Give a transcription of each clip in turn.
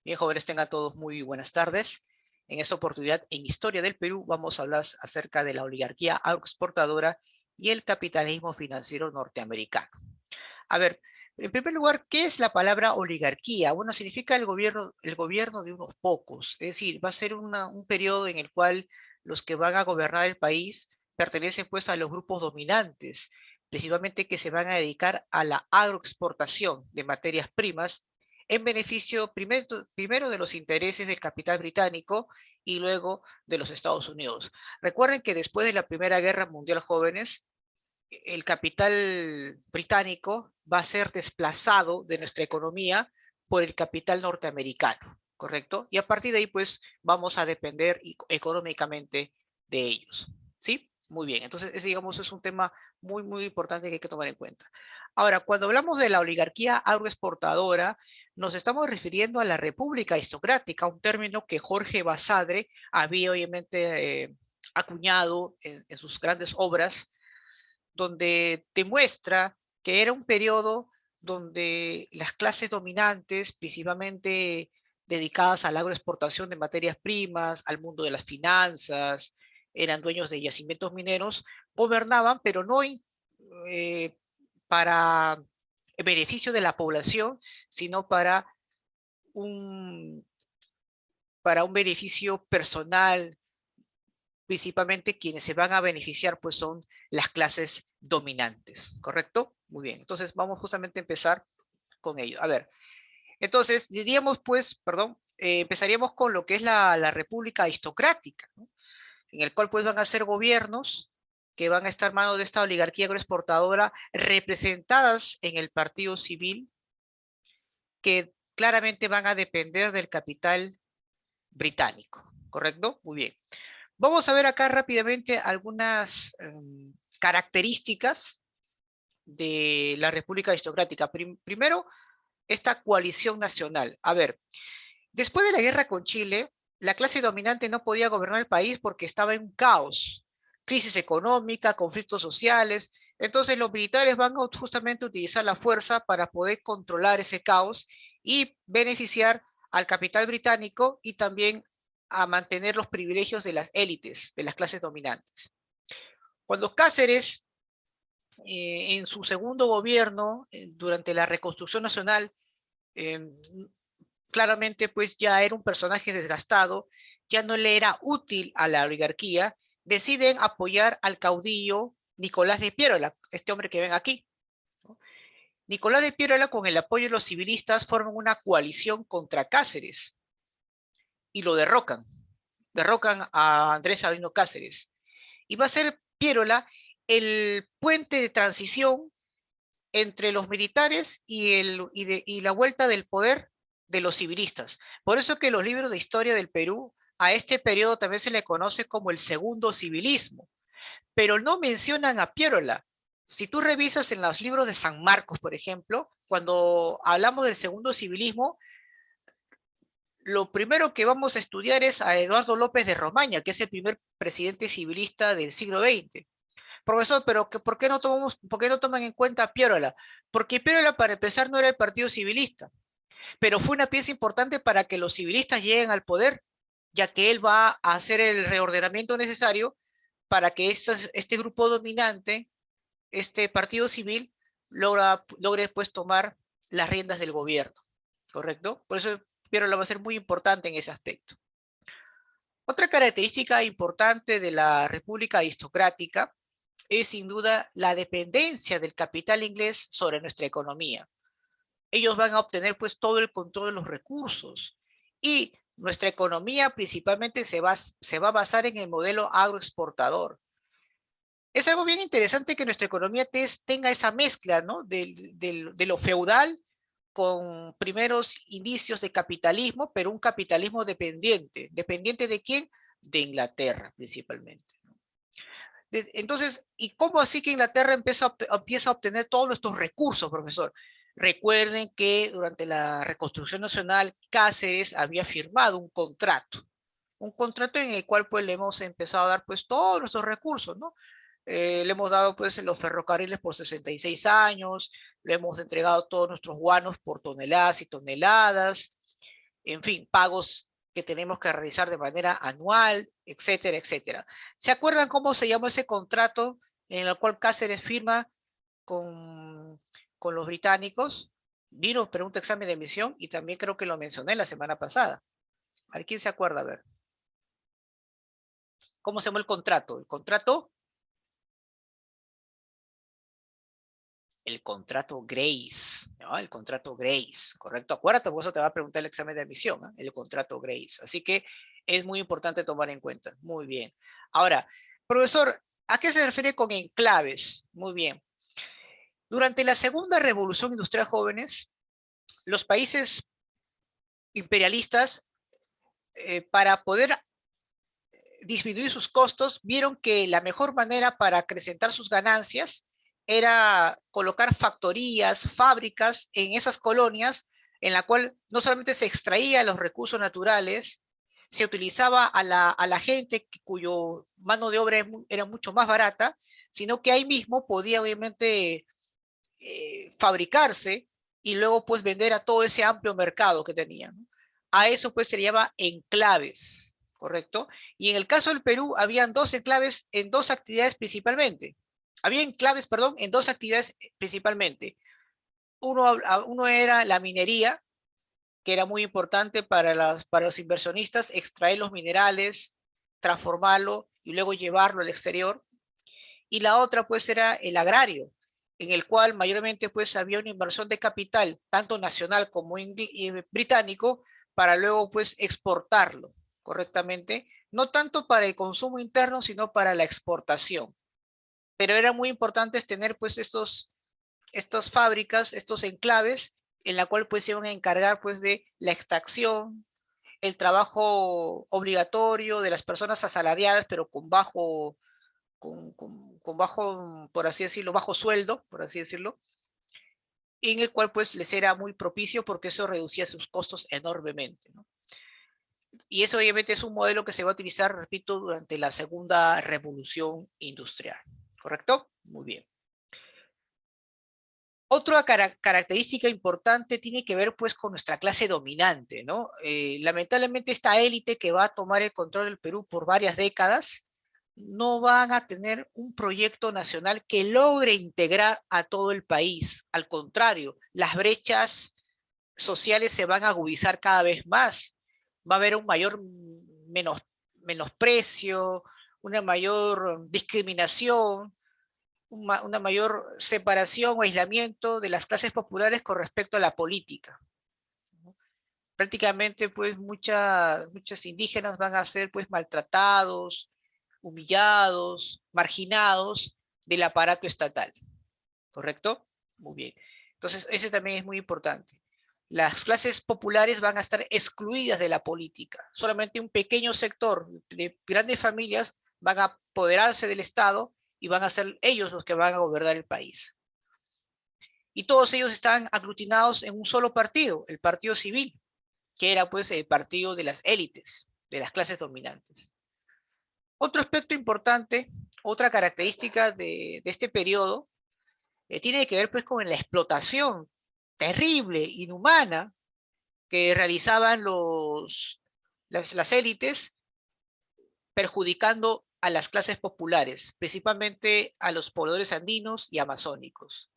Bien, jóvenes, tengan todos muy buenas tardes. En esta oportunidad, en Historia del Perú, vamos a hablar acerca de la oligarquía agroexportadora y el capitalismo financiero norteamericano. A ver, en primer lugar, ¿qué es la palabra oligarquía? Bueno, significa el gobierno de unos pocos, es decir, va a ser un periodo en el cual los que van a gobernar el país pertenecen pues a los grupos dominantes, principalmente que se van a dedicar a la agroexportación de materias primas en beneficio primero de los intereses del capital británico y luego de los Estados Unidos. Recuerden que después de la Primera Guerra Mundial, jóvenes, el capital británico va a ser desplazado de nuestra economía por el capital norteamericano, ¿correcto? Y a partir de ahí, pues, vamos a depender económicamente de ellos, ¿sí? Muy bien, entonces, digamos, es un tema muy importante que hay que tomar en cuenta. Ahora, cuando hablamos de la oligarquía agroexportadora, nos estamos refiriendo a la república aristocrática, un término que Jorge Basadre había obviamente acuñado en sus grandes obras, donde demuestra que era un periodo donde las clases dominantes, principalmente dedicadas a la agroexportación de materias primas, al mundo de las finanzas, eran dueños de yacimientos mineros, gobernaban, pero no eh, para el beneficio de la población, sino un, para un beneficio personal. Principalmente quienes se van a beneficiar pues son las clases dominantes, ¿correcto? Muy bien, entonces vamos justamente a empezar con ello. A ver, entonces diríamos pues, perdón, empezaríamos con lo que es la república aristocrática, ¿no? En el cual pues van a ser gobiernos que van a estar en manos de esta oligarquía agroexportadora representadas en el partido civil, que claramente van a depender del capital británico, ¿correcto? Muy bien. Vamos a ver acá rápidamente algunas características de la República Aristocrática. Primero, esta coalición nacional. A ver, después de la guerra con Chile, la clase dominante no podía gobernar el país porque estaba en un caos, crisis económica, conflictos sociales. Entonces los militares van a justamente utilizar la fuerza para poder controlar ese caos y beneficiar al capital británico y también a mantener los privilegios de las élites, de las clases dominantes. Cuando Cáceres, en su segundo gobierno, durante la reconstrucción nacional, eh, claramente pues ya era un personaje desgastado, ya no le era útil a la oligarquía, deciden apoyar al caudillo Nicolás de Piérola, este hombre que ven aquí, ¿no? Nicolás de Piérola, con el apoyo de los civilistas, forman una coalición contra Cáceres y lo derrocan a Andrés Sabino Cáceres. Y va a ser Piérola el puente de transición entre los militares y la vuelta del poder de los civilistas. Por eso que los libros de historia del Perú, a este periodo también se le conoce como el segundo civilismo, pero no mencionan a Piérola. Si tú revisas en los libros de San Marcos, por ejemplo, cuando hablamos del segundo civilismo, lo primero que vamos a estudiar es a Eduardo López de Romaña, que es el primer presidente civilista del siglo XX. Profesor, pero ¿por qué no toman en cuenta a Piérola? Porque Piérola, para empezar, no era el partido civilista, pero fue una pieza importante para que los civilistas lleguen al poder, ya que él va a hacer el reordenamiento necesario para que este grupo dominante, este partido civil, logre pues tomar las riendas del gobierno, ¿correcto? Por eso Piérola va a ser muy importante en ese aspecto. Otra característica importante de la República Aristocrática es sin duda la dependencia del capital inglés sobre nuestra economía. Ellos van a obtener pues todo el control de los recursos y nuestra economía principalmente se va a basar en el modelo agroexportador. Es algo bien interesante que nuestra economía tenga esa mezcla, ¿no? De lo feudal con primeros indicios de capitalismo, pero un capitalismo dependiente. ¿Dependiente de quién? De Inglaterra, principalmente. Entonces, ¿y cómo así que Inglaterra empieza a obtener todos nuestros recursos, profesor? Recuerden que durante la reconstrucción nacional, Cáceres había firmado un contrato en el cual pues le hemos empezado a dar pues todos nuestros recursos, ¿no? Le hemos dado pues los ferrocarriles por 66 años, le hemos entregado todos nuestros guanos por toneladas y toneladas, en fin, pagos que tenemos que realizar de manera anual, etcétera, etcétera. ¿Se acuerdan cómo se llamó ese contrato en el cual Cáceres firma con, con los británicos? Vino, pregunta examen de admisión y también creo que lo mencioné la semana pasada. A ver, ¿quién se acuerda? A ver. ¿Cómo se llamó el contrato? El contrato Grace, ¿no? El contrato Grace, ¿correcto? Acuérdate, por eso te va a preguntar el examen de admisión, ¿no? El contrato Grace. Así que es muy importante tomar en cuenta. Muy bien. Ahora, profesor, ¿a qué se refiere con enclaves? Muy bien. Durante la segunda revolución industrial, jóvenes, los países imperialistas, para poder disminuir sus costos, vieron que la mejor manera para acrecentar sus ganancias era colocar factorías, fábricas en esas colonias, en la cual no solamente se extraía los recursos naturales, se utilizaba a la gente cuyo mano de obra era mucho más barata, sino que ahí mismo podía obviamente fabricarse y luego pues vender a todo ese amplio mercado que tenían, ¿no? A eso pues se le llama enclaves, ¿correcto? Y en el caso del Perú habían dos enclaves en dos actividades principalmente. Había enclaves, perdón, en dos actividades principalmente. Uno era la minería, que era muy importante para los inversionistas, extraer los minerales, transformarlo y luego llevarlo al exterior. Y la otra pues era el agrario, en el cual mayormente pues había una inversión de capital, tanto nacional como británico, para luego pues exportarlo correctamente, no tanto para el consumo interno, sino para la exportación. Pero era muy importante tener pues estas fábricas, estos enclaves, en la cual pues se iban a encargar pues de la extracción, el trabajo obligatorio de las personas asalariadas, pero con bajo, por así decirlo, bajo sueldo, por así decirlo, en el cual pues les era muy propicio porque eso reducía sus costos enormemente, ¿no? Y eso obviamente es un modelo que se va a utilizar, repito, durante la segunda revolución industrial, ¿correcto? Muy bien. Otra característica importante tiene que ver pues con nuestra clase dominante, ¿no? Lamentablemente esta élite que va a tomar el control del Perú por varias décadas no van a tener un proyecto nacional que logre integrar a todo el país. Al contrario, las brechas sociales se van a agudizar cada vez más. Va a haber un mayor menosprecio, una mayor discriminación, una mayor separación o aislamiento de las clases populares con respecto a la política, ¿no? Prácticamente, pues, muchas indígenas van a ser, pues, maltratados, humillados, marginados del aparato estatal, ¿correcto? Muy bien. Entonces, ese también es muy importante. Las clases populares van a estar excluidas de la política. Solamente un pequeño sector de grandes familias van a apoderarse del Estado y van a ser ellos los que van a gobernar el país. Y todos ellos están aglutinados en un solo partido, el Partido Civil, que era pues el partido de las élites, de las clases dominantes. Otro aspecto importante, otra característica de este periodo, tiene que ver pues con la explotación terrible, inhumana, que realizaban las élites, perjudicando a las clases populares, principalmente a los pobladores andinos y amazónicos.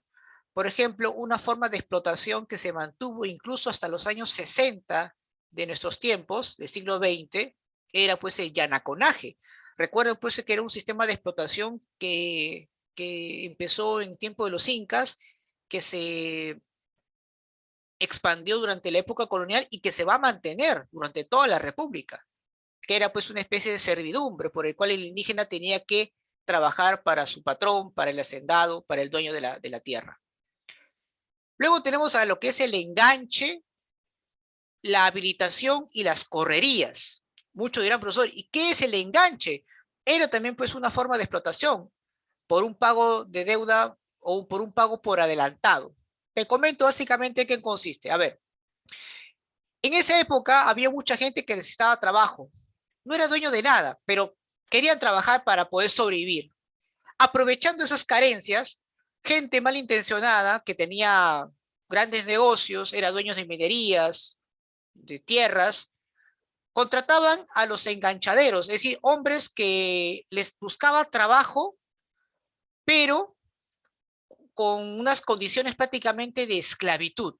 Por ejemplo, una forma de explotación que se mantuvo incluso hasta los años 60 de nuestros tiempos, del siglo XX, era pues el yanaconaje. Recuerden pues que era un sistema de explotación que empezó en tiempo de los incas, que se expandió durante la época colonial y que se va a mantener durante toda la república, que era pues una especie de servidumbre por el cual el indígena tenía que trabajar para su patrón, para el hacendado, para el dueño de la tierra. Luego tenemos a lo que es el enganche, la habilitación y las correrías. Muchos dirán, profesor, ¿y qué es el enganche? Era también pues una forma de explotación por un pago de deuda o por un pago por adelantado. Te comento básicamente qué consiste. A ver, en esa época había mucha gente que necesitaba trabajo. No era dueño de nada, pero querían trabajar para poder sobrevivir. Aprovechando esas carencias, gente malintencionada que tenía grandes negocios, era dueños de minerías, de tierras, contrataban a los enganchaderos, es decir, hombres que les buscaba trabajo, pero con unas condiciones prácticamente de esclavitud.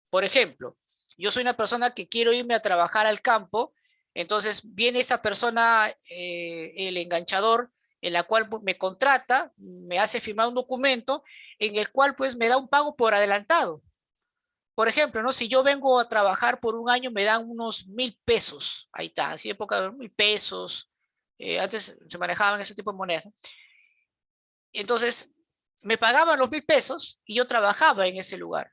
Por ejemplo, yo soy una persona que quiero irme a trabajar al campo, entonces viene esta persona, el enganchador, en la cual me contrata, me hace firmar un documento en el cual pues me da un pago por adelantado. Por ejemplo, ¿no? Si yo vengo a trabajar por un año, me dan unos 1.000 pesos. Ahí está, así época de 1.000 pesos. Antes se manejaban ese tipo de monedas. Entonces, me pagaban los 1.000 pesos y yo trabajaba en ese lugar.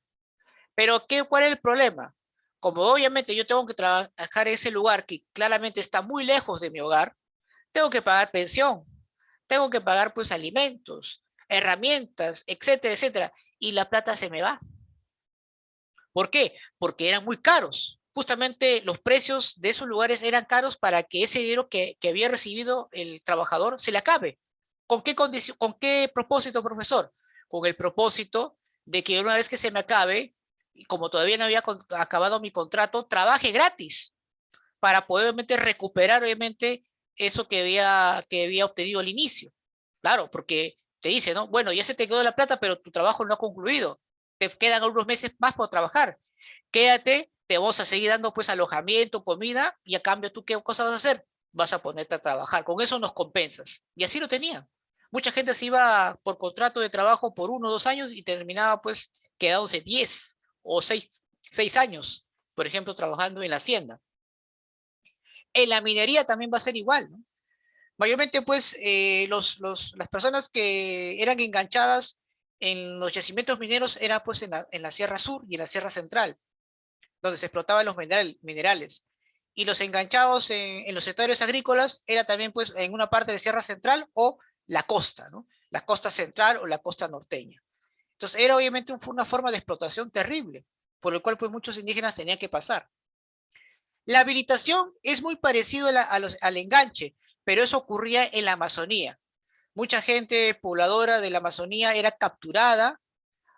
Pero ¿cuál es el problema? Como obviamente yo tengo que trabajar en ese lugar que claramente está muy lejos de mi hogar, tengo que pagar pensión, tengo que pagar pues alimentos, herramientas, etcétera, etcétera. Y la plata se me va. ¿Por qué? Porque eran muy caros. Justamente los precios de esos lugares eran caros para que ese dinero que había recibido el trabajador se le acabe. ¿Con qué condición, con qué propósito, profesor? Con el propósito de que una vez que se me acabe, y como todavía no había acabado mi contrato, trabaje gratis para poder obviamente recuperar obviamente eso que había obtenido al inicio. Claro, porque te dice, ¿no? Bueno, ya se te quedó la plata, pero tu trabajo no ha concluido. Te quedan unos meses más por trabajar. Quédate, te vamos a seguir dando pues alojamiento, comida, y a cambio tú qué cosa vas a hacer? Vas a ponerte a trabajar. Con eso nos compensas. Y así lo tenían. Mucha gente se iba por contrato de trabajo por 1 o 2 años y terminaba pues quedándose 10 o 6 años, por ejemplo, trabajando en la hacienda. En la minería también va a ser igual, ¿no? Mayormente, pues, las personas que eran enganchadas en los yacimientos mineros eran, pues, en la Sierra Sur y en la Sierra Central, donde se explotaban los minerales. Y los enganchados en los sectores agrícolas era también, pues, en una parte de Sierra Central o la costa, ¿no? La costa central o la costa norteña. Entonces, era obviamente una forma de explotación terrible, por el cual, pues, muchos indígenas tenían que pasar. La habilitación es muy parecido al enganche, pero eso ocurría en la Amazonía. Mucha gente pobladora de la Amazonía era capturada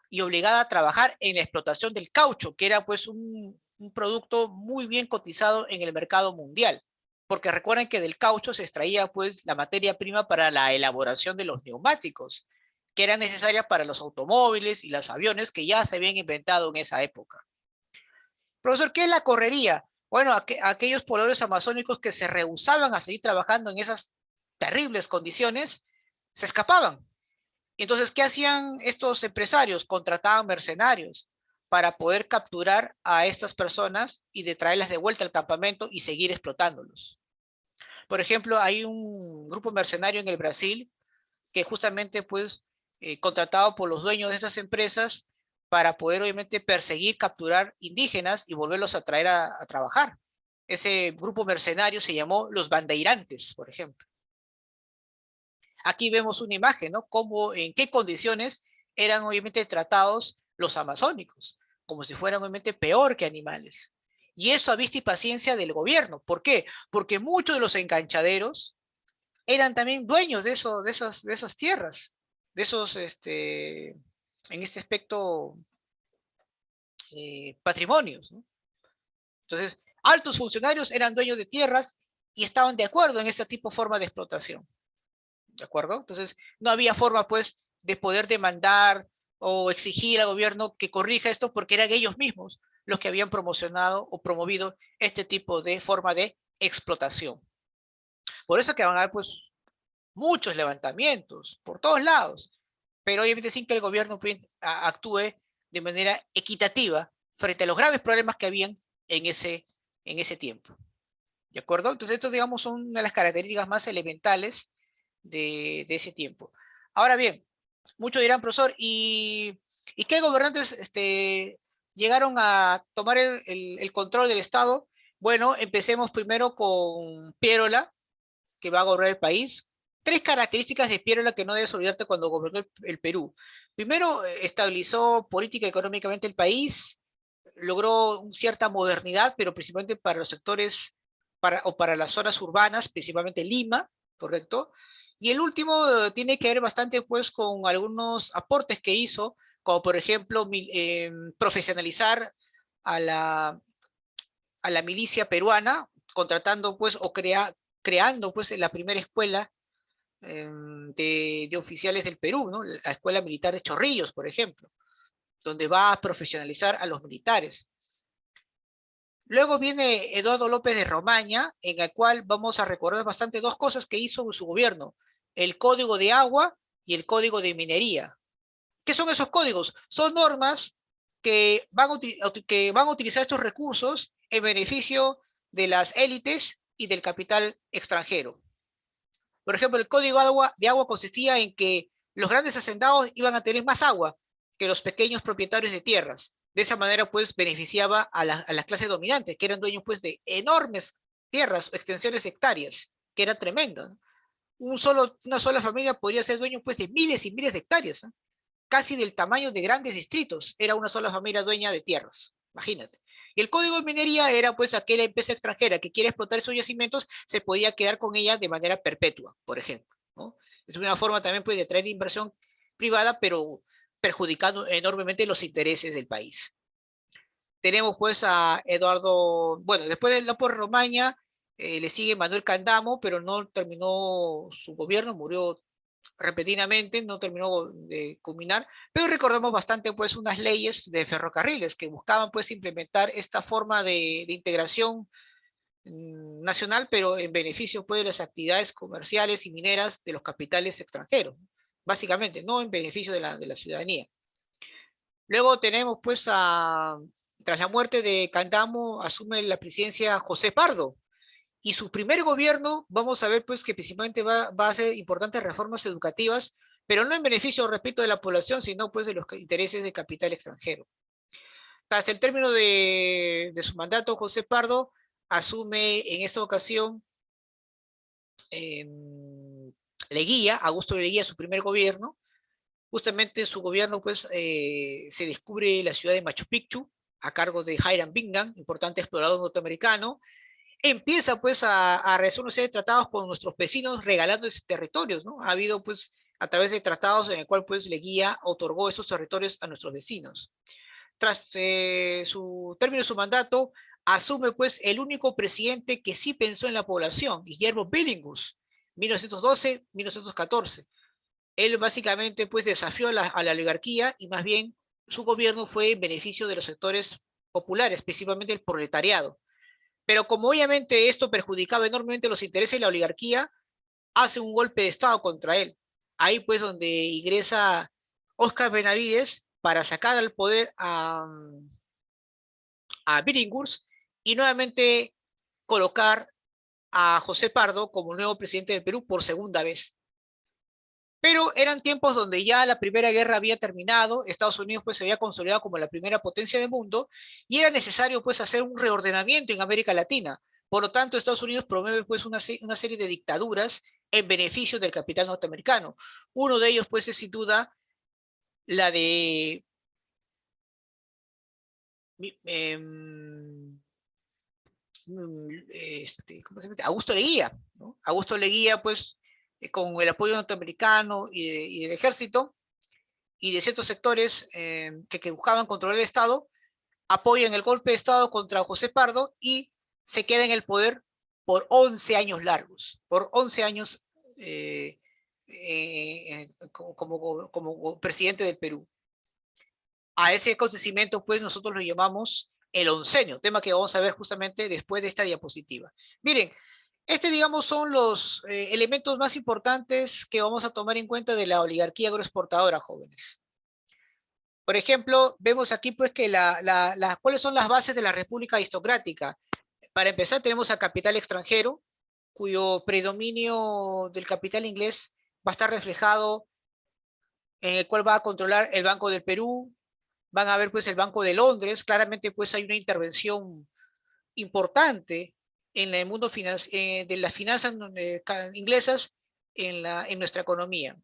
y obligada a trabajar en la explotación del caucho, que era pues un producto muy bien cotizado en el mercado mundial. Porque recuerden que del caucho se extraía pues la materia prima para la elaboración de los neumáticos, que eran necesarias para los automóviles y los aviones que ya se habían inventado en esa época. Profesor, ¿qué es la correría? Bueno, aquellos pobladores amazónicos que se rehusaban a seguir trabajando en esas terribles condiciones, se escapaban. Entonces, ¿qué hacían estos empresarios? Contrataban mercenarios para poder capturar a estas personas y de traerlas de vuelta al campamento y seguir explotándolos. Por ejemplo, hay un grupo mercenario en el Brasil que justamente pues contratado por los dueños de esas empresas para poder obviamente perseguir, capturar indígenas y volverlos a traer a trabajar. Ese grupo mercenario se llamó los bandeirantes, por ejemplo. Aquí vemos una imagen, ¿no? Cómo, en qué condiciones eran obviamente tratados los amazónicos, como si fueran obviamente peor que animales. Y esto a vista y paciencia del gobierno. ¿Por qué? Porque muchos de los enganchaderos eran también dueños de esas tierras, de esos, en este aspecto, patrimonios, ¿no? Entonces, altos funcionarios eran dueños de tierras y estaban de acuerdo en este tipo de forma de explotación. ¿De acuerdo? Entonces, no había forma, pues, de poder demandar o exigir al gobierno que corrija esto porque eran ellos mismos los que habían promocionado o promovido este tipo de forma de explotación. Por eso que van a haber, pues, muchos levantamientos por todos lados, pero obviamente sin que el gobierno actúe de manera equitativa frente a los graves problemas que habían en ese tiempo. ¿De acuerdo? Entonces, estos, digamos, son una de las características más elementales de ese tiempo. Ahora bien, muchos dirán, profesor, ¿y qué gobernantes llegaron a tomar el control del Estado? Bueno, empecemos primero con Pierola, que va a gobernar el país. Tres características de Pierola que no debes olvidarte cuando gobernó el Perú. Primero, estabilizó política y económicamente el país, logró cierta modernidad, pero principalmente para los sectores o para las zonas urbanas, principalmente Lima, ¿correcto? Y el último tiene que ver bastante pues con algunos aportes que hizo, como por ejemplo profesionalizar a la, a la milicia peruana, contratando pues o creando pues la primera escuela de oficiales del Perú, ¿no? La Escuela Militar de Chorrillos, por ejemplo, donde va a profesionalizar a los militares. Luego viene Eduardo López de Romaña, en el cual vamos a recordar bastante dos cosas que hizo en su gobierno: el Código de Agua y el Código de Minería. ¿Qué son esos códigos? Son normas que van a utilizar estos recursos en beneficio de las élites y del capital extranjero. Por ejemplo, el Código de Agua consistía en que los grandes hacendados iban a tener más agua que los pequeños propietarios de tierras. De esa manera, pues, beneficiaba a la clase dominante, que eran dueños, pues, de enormes tierras, extensiones de hectáreas, que era tremendo, ¿no? Una sola familia podría ser dueño, pues, de miles y miles de hectáreas, ¿no? Casi del tamaño de grandes distritos. Era una sola familia dueña de tierras, imagínate. Y el código de minería era pues aquella empresa extranjera que quiere explotar esos yacimientos, se podía quedar con ella de manera perpetua, por ejemplo, ¿no? Es una forma también pues, de atraer inversión privada, pero perjudicando enormemente los intereses del país. Tenemos pues a Eduardo, bueno, después de López Romaña, le sigue Manuel Candamo, pero no terminó su gobierno, murió repentinamente, no terminó de culminar, pero recordamos bastante pues unas leyes de ferrocarriles que buscaban pues implementar esta forma de integración nacional, pero en beneficio pues de las actividades comerciales y mineras de los capitales extranjeros, básicamente, no en beneficio de la ciudadanía. Luego tenemos pues tras la muerte de Candamo, asume la presidencia José Pardo, y su primer gobierno, vamos a ver pues que principalmente va a hacer importantes reformas educativas, pero no en beneficio, repito, de la población, sino pues de los intereses del capital extranjero. Tras el término de su mandato, José Pardo asume en esta ocasión eh, Leguía, Augusto Leguía, su primer gobierno. Justamente en su gobierno pues se descubre la ciudad de Machu Picchu a cargo de Hiram Bingham, importante explorador norteamericano. Empieza pues a realizar una serie de tratados con nuestros vecinos regalándoles territorios, ¿no? Ha habido pues a través de tratados en el cual pues Leguía otorgó esos territorios a nuestros vecinos. Tras su término de su mandato, asume pues el único presidente que sí pensó en la población, Guillermo Billinghus, 1912-1914. Él básicamente pues desafió a la oligarquía y más bien su gobierno fue en beneficio de los sectores populares, principalmente el proletariado. Pero como obviamente esto perjudicaba enormemente los intereses de la oligarquía, hace un golpe de Estado contra él. Ahí pues donde ingresa Óscar Benavides para sacar al poder a Billinghurst y nuevamente colocar a José Pardo como nuevo presidente del Perú por segunda vez. Pero eran tiempos donde ya la Primera Guerra había terminado, Estados Unidos pues se había consolidado como la primera potencia del mundo y era necesario pues hacer un reordenamiento en América Latina. Por lo tanto, Estados Unidos promueve pues una serie de dictaduras en beneficio del capital norteamericano. Uno de ellos pues es sin duda la de eh, ¿cómo se llama? Augusto Leguía, ¿no? Augusto Leguía pues con el apoyo norteamericano y del ejército y de ciertos sectores que buscaban controlar el Estado, apoyan el golpe de Estado contra José Pardo y se queda en el poder por 11 años largos, por 11 años como presidente del Perú. A ese acontecimiento, pues, nosotros lo llamamos el oncenio, tema que vamos a ver justamente después de esta diapositiva. Miren, digamos, son los elementos más importantes que vamos a tomar en cuenta de la oligarquía agroexportadora, jóvenes. Por ejemplo, vemos aquí pues que cuáles son las bases de la república aristocrática. Para empezar, tenemos al capital extranjero, cuyo predominio del capital inglés va a estar reflejado en el cual va a controlar el Banco del Perú, van a ver pues el Banco de Londres, claramente pues hay una intervención importante en el mundo de las finanzas inglesas en nuestra economía.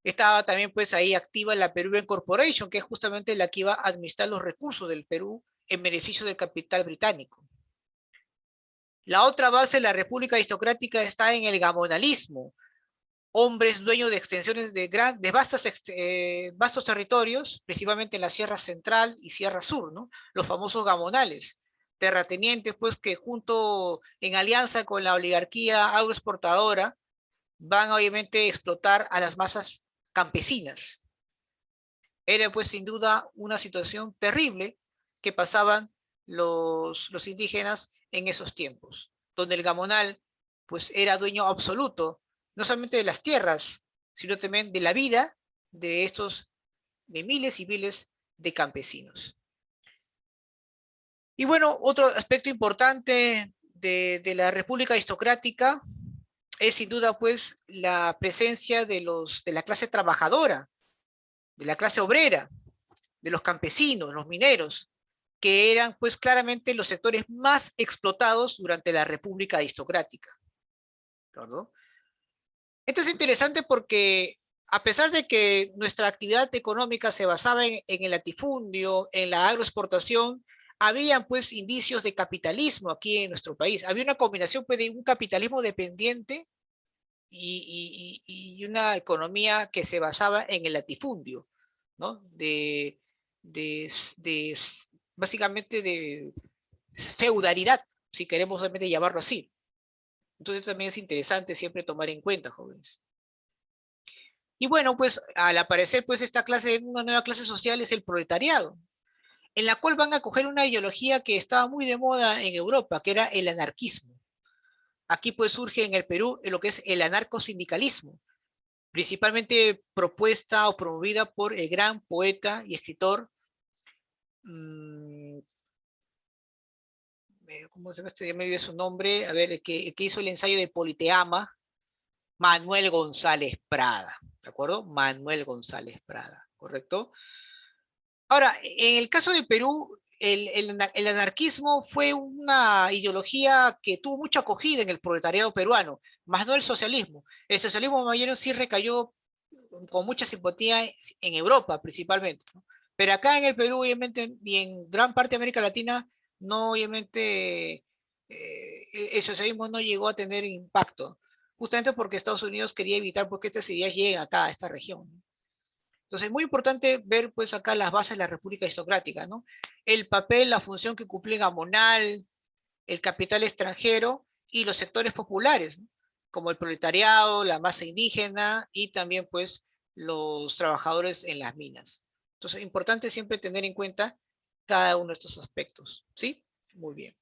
Estaba también pues ahí activa la Peruvian Corporation, que es justamente la que iba a administrar los recursos del Perú en beneficio del capital británico. La otra base de la República Aristocrática está en el gamonalismo, hombres dueños de extensiones de vastos territorios, principalmente en la Sierra Central y Sierra Sur, ¿no? Los famosos gamonales. terratenientes, pues que junto en alianza con la oligarquía agroexportadora van obviamente a explotar a las masas campesinas. Era pues sin duda una situación terrible que pasaban los indígenas en esos tiempos, donde el gamonal pues era dueño absoluto, no solamente de las tierras, sino también de la vida de estos, de miles y miles de campesinos. Y bueno, otro aspecto importante de la República Aristocrática es sin duda pues la presencia de la clase trabajadora, de la clase obrera, de los campesinos, los mineros, que eran pues claramente los sectores más explotados durante la República Aristocrática. ¿No? Esto es interesante porque a pesar de que nuestra actividad económica se basaba en el latifundio, en la agroexportación, habían pues indicios de capitalismo aquí en nuestro país. Había una combinación pues, de un capitalismo dependiente y una economía que se basaba en el latifundio, ¿no? De básicamente de feudalidad, si queremos realmente llamarlo así. Entonces también es interesante siempre tomar en cuenta, jóvenes. Y bueno, pues al aparecer pues esta clase, una nueva clase social es el proletariado, en la cual van a coger una ideología que estaba muy de moda en Europa, que era el anarquismo. Aquí pues surge en el Perú lo que es el anarcosindicalismo, principalmente propuesta o promovida por el gran poeta y escritor, ¿cómo se llama este? Ya me olvidé su nombre, a ver, el que hizo el ensayo de Politeama, Manuel González Prada, ¿de acuerdo? Manuel González Prada, ¿correcto? Ahora, en el caso de Perú, el anarquismo fue una ideología que tuvo mucha acogida en el proletariado peruano, más no el socialismo. El socialismo mayor sí recayó con mucha simpatía en Europa principalmente, ¿no? Pero acá en el Perú, obviamente, y en gran parte de América Latina, no, obviamente, el socialismo no llegó a tener impacto, justamente porque Estados Unidos quería evitar porque estas ideas lleguen acá, a esta región, ¿no? Entonces, es muy importante ver pues acá las bases de la República Aristocrática, ¿no? El papel, la función que cumple Gamonal, el capital extranjero y los sectores populares, ¿no? Como el proletariado, la masa indígena y también pues los trabajadores en las minas. Entonces, es importante siempre tener en cuenta cada uno de estos aspectos, ¿sí? Muy bien.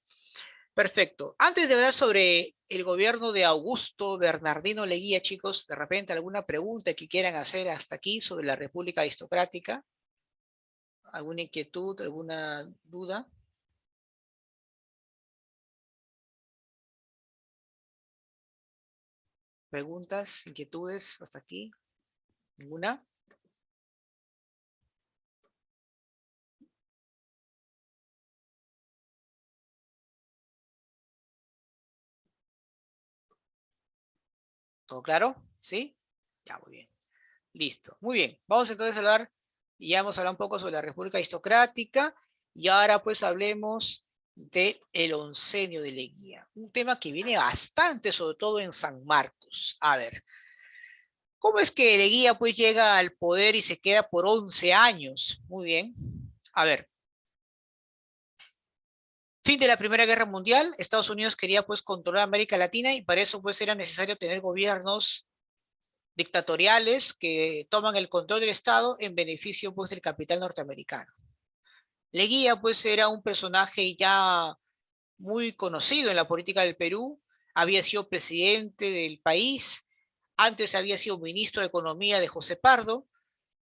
Perfecto. Antes de hablar sobre el gobierno de Augusto Bernardino Leguía, chicos, de repente alguna pregunta que quieran hacer hasta aquí sobre la República Aristocrática, alguna inquietud, alguna duda. ¿Preguntas, inquietudes hasta aquí? ¿Ninguna? ¿Todo claro? ¿Sí? Ya, muy bien. Listo. Muy bien. Vamos entonces a hablar, ya hemos hablado un poco sobre la República Aristocrática y ahora pues hablemos de el oncenio de Leguía. Un tema que viene bastante, sobre todo en San Marcos. A ver, ¿cómo es que Leguía pues llega al poder y se queda por 11 años? Muy bien. A ver, fin de la Primera Guerra Mundial, Estados Unidos quería pues controlar América Latina y para eso pues era necesario tener gobiernos dictatoriales que toman el control del Estado en beneficio pues del capital norteamericano. Leguía pues era un personaje ya muy conocido en la política del Perú, había sido presidente del país, antes había sido ministro de Economía de José Pardo,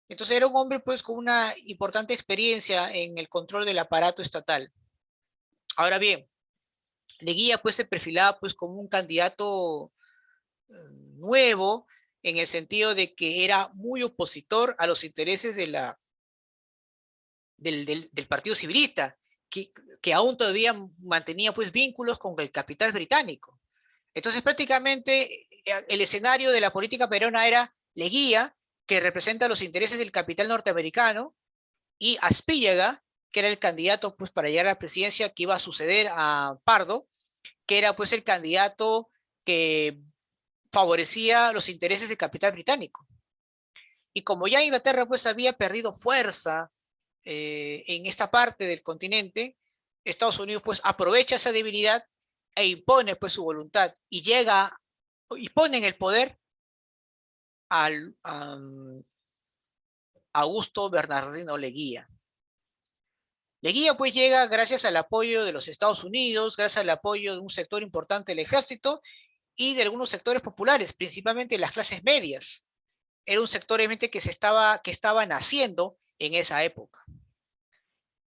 entonces era un hombre pues con una importante experiencia en el control del aparato estatal. Ahora bien, Leguía pues se perfilaba pues como un candidato nuevo en el sentido de que era muy opositor a los intereses del Partido Civilista, que aún todavía mantenía pues vínculos con el capital británico. Entonces prácticamente el escenario de la política peruana era Leguía, que representa los intereses del capital norteamericano, y Aspíllaga, que era el candidato pues para llegar a la presidencia que iba a suceder a Pardo, que era pues el candidato que favorecía los intereses del capital británico. Y como ya Inglaterra pues había perdido fuerza en esta parte del continente, Estados Unidos pues aprovecha esa debilidad e impone pues su voluntad y llega y pone en el poder al Augusto Bernardino Leguía. Leguía pues llega gracias al apoyo de los Estados Unidos, gracias al apoyo de un sector importante del ejército y de algunos sectores populares, principalmente las clases medias. Era un sector obviamente que estaba naciendo en esa época.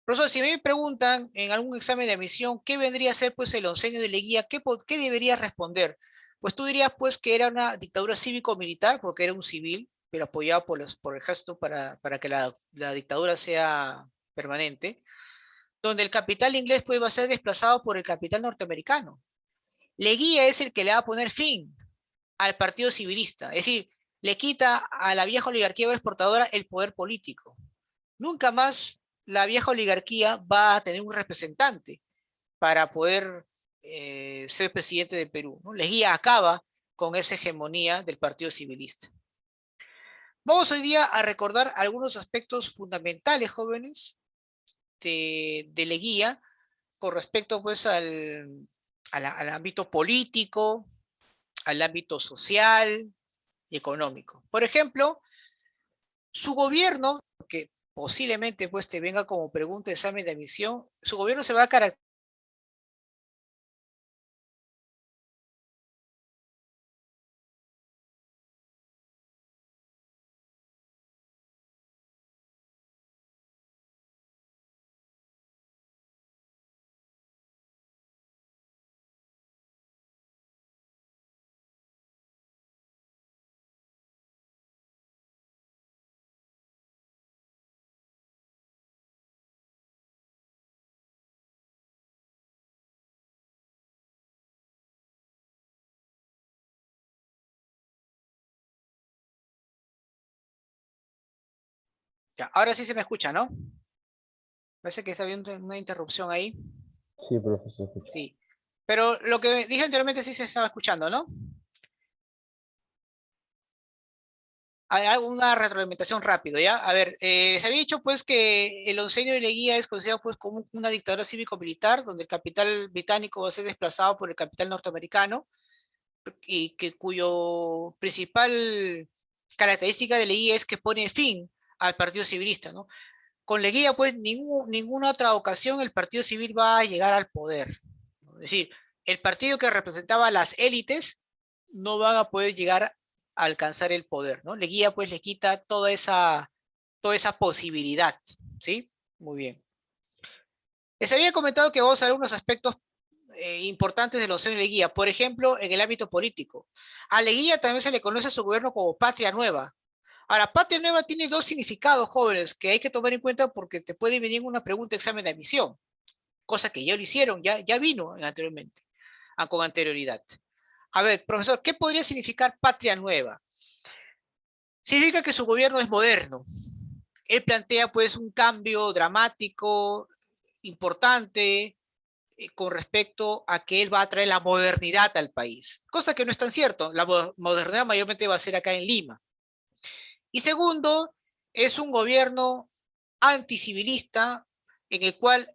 Profesor, si me preguntan en algún examen de admisión qué vendría a ser pues el oncenio de Leguía, ¿qué debería responder? Pues tú dirías pues que era una dictadura cívico-militar, porque era un civil, pero apoyado por el ejército para que la dictadura sea permanente, donde el capital inglés pues va a ser desplazado por el capital norteamericano. Leguía es el que le va a poner fin al partido civilista, es decir, le quita a la vieja oligarquía exportadora el poder político. Nunca más la vieja oligarquía va a tener un representante para poder ser presidente del Perú, ¿no? Leguía acaba con esa hegemonía del partido civilista. Vamos hoy día a recordar algunos aspectos fundamentales, jóvenes, de Leguía con respecto pues al ámbito político, al ámbito social y económico. Por ejemplo, su gobierno, que posiblemente pues te venga como pregunta de examen de admisión, su gobierno se va a caracterizar. Ya, ahora sí se me escucha, ¿no? Parece que está habiendo una interrupción ahí. Sí, profesor. Sí. Pero lo que dije anteriormente sí se estaba escuchando, ¿no? Hay una retroalimentación rápido, ¿ya? A ver, se había dicho pues que el oncenio de Leguía es considerado pues como una dictadura cívico-militar, donde el capital británico va a ser desplazado por el capital norteamericano, y que cuyo principal característica de Leguía es que pone fin al partido civilista, ¿no? Con Leguía, pues, ninguna otra ocasión el partido civil va a llegar al poder, ¿no? Es decir, el partido que representaba a las élites no van a poder llegar a alcanzar el poder, ¿no? Leguía, pues, le quita toda esa posibilidad, ¿sí? Muy bien. Les había comentado que vamos a ver unos aspectos importantes de los años de Leguía, por ejemplo, en el ámbito político. A Leguía también se le conoce a su gobierno como Patria Nueva. Ahora, Patria Nueva tiene dos significados, jóvenes, que hay que tomar en cuenta porque te puede venir una pregunta de examen de admisión, cosa que ya lo hicieron, ya vino anteriormente, con anterioridad. A ver, profesor, ¿qué podría significar Patria Nueva? Significa que su gobierno es moderno. Él plantea pues un cambio dramático, importante, con respecto a que él va a traer la modernidad al país, cosa que no es tan cierto. La modernidad mayormente va a ser acá en Lima. Y segundo, es un gobierno anticivilista en el cual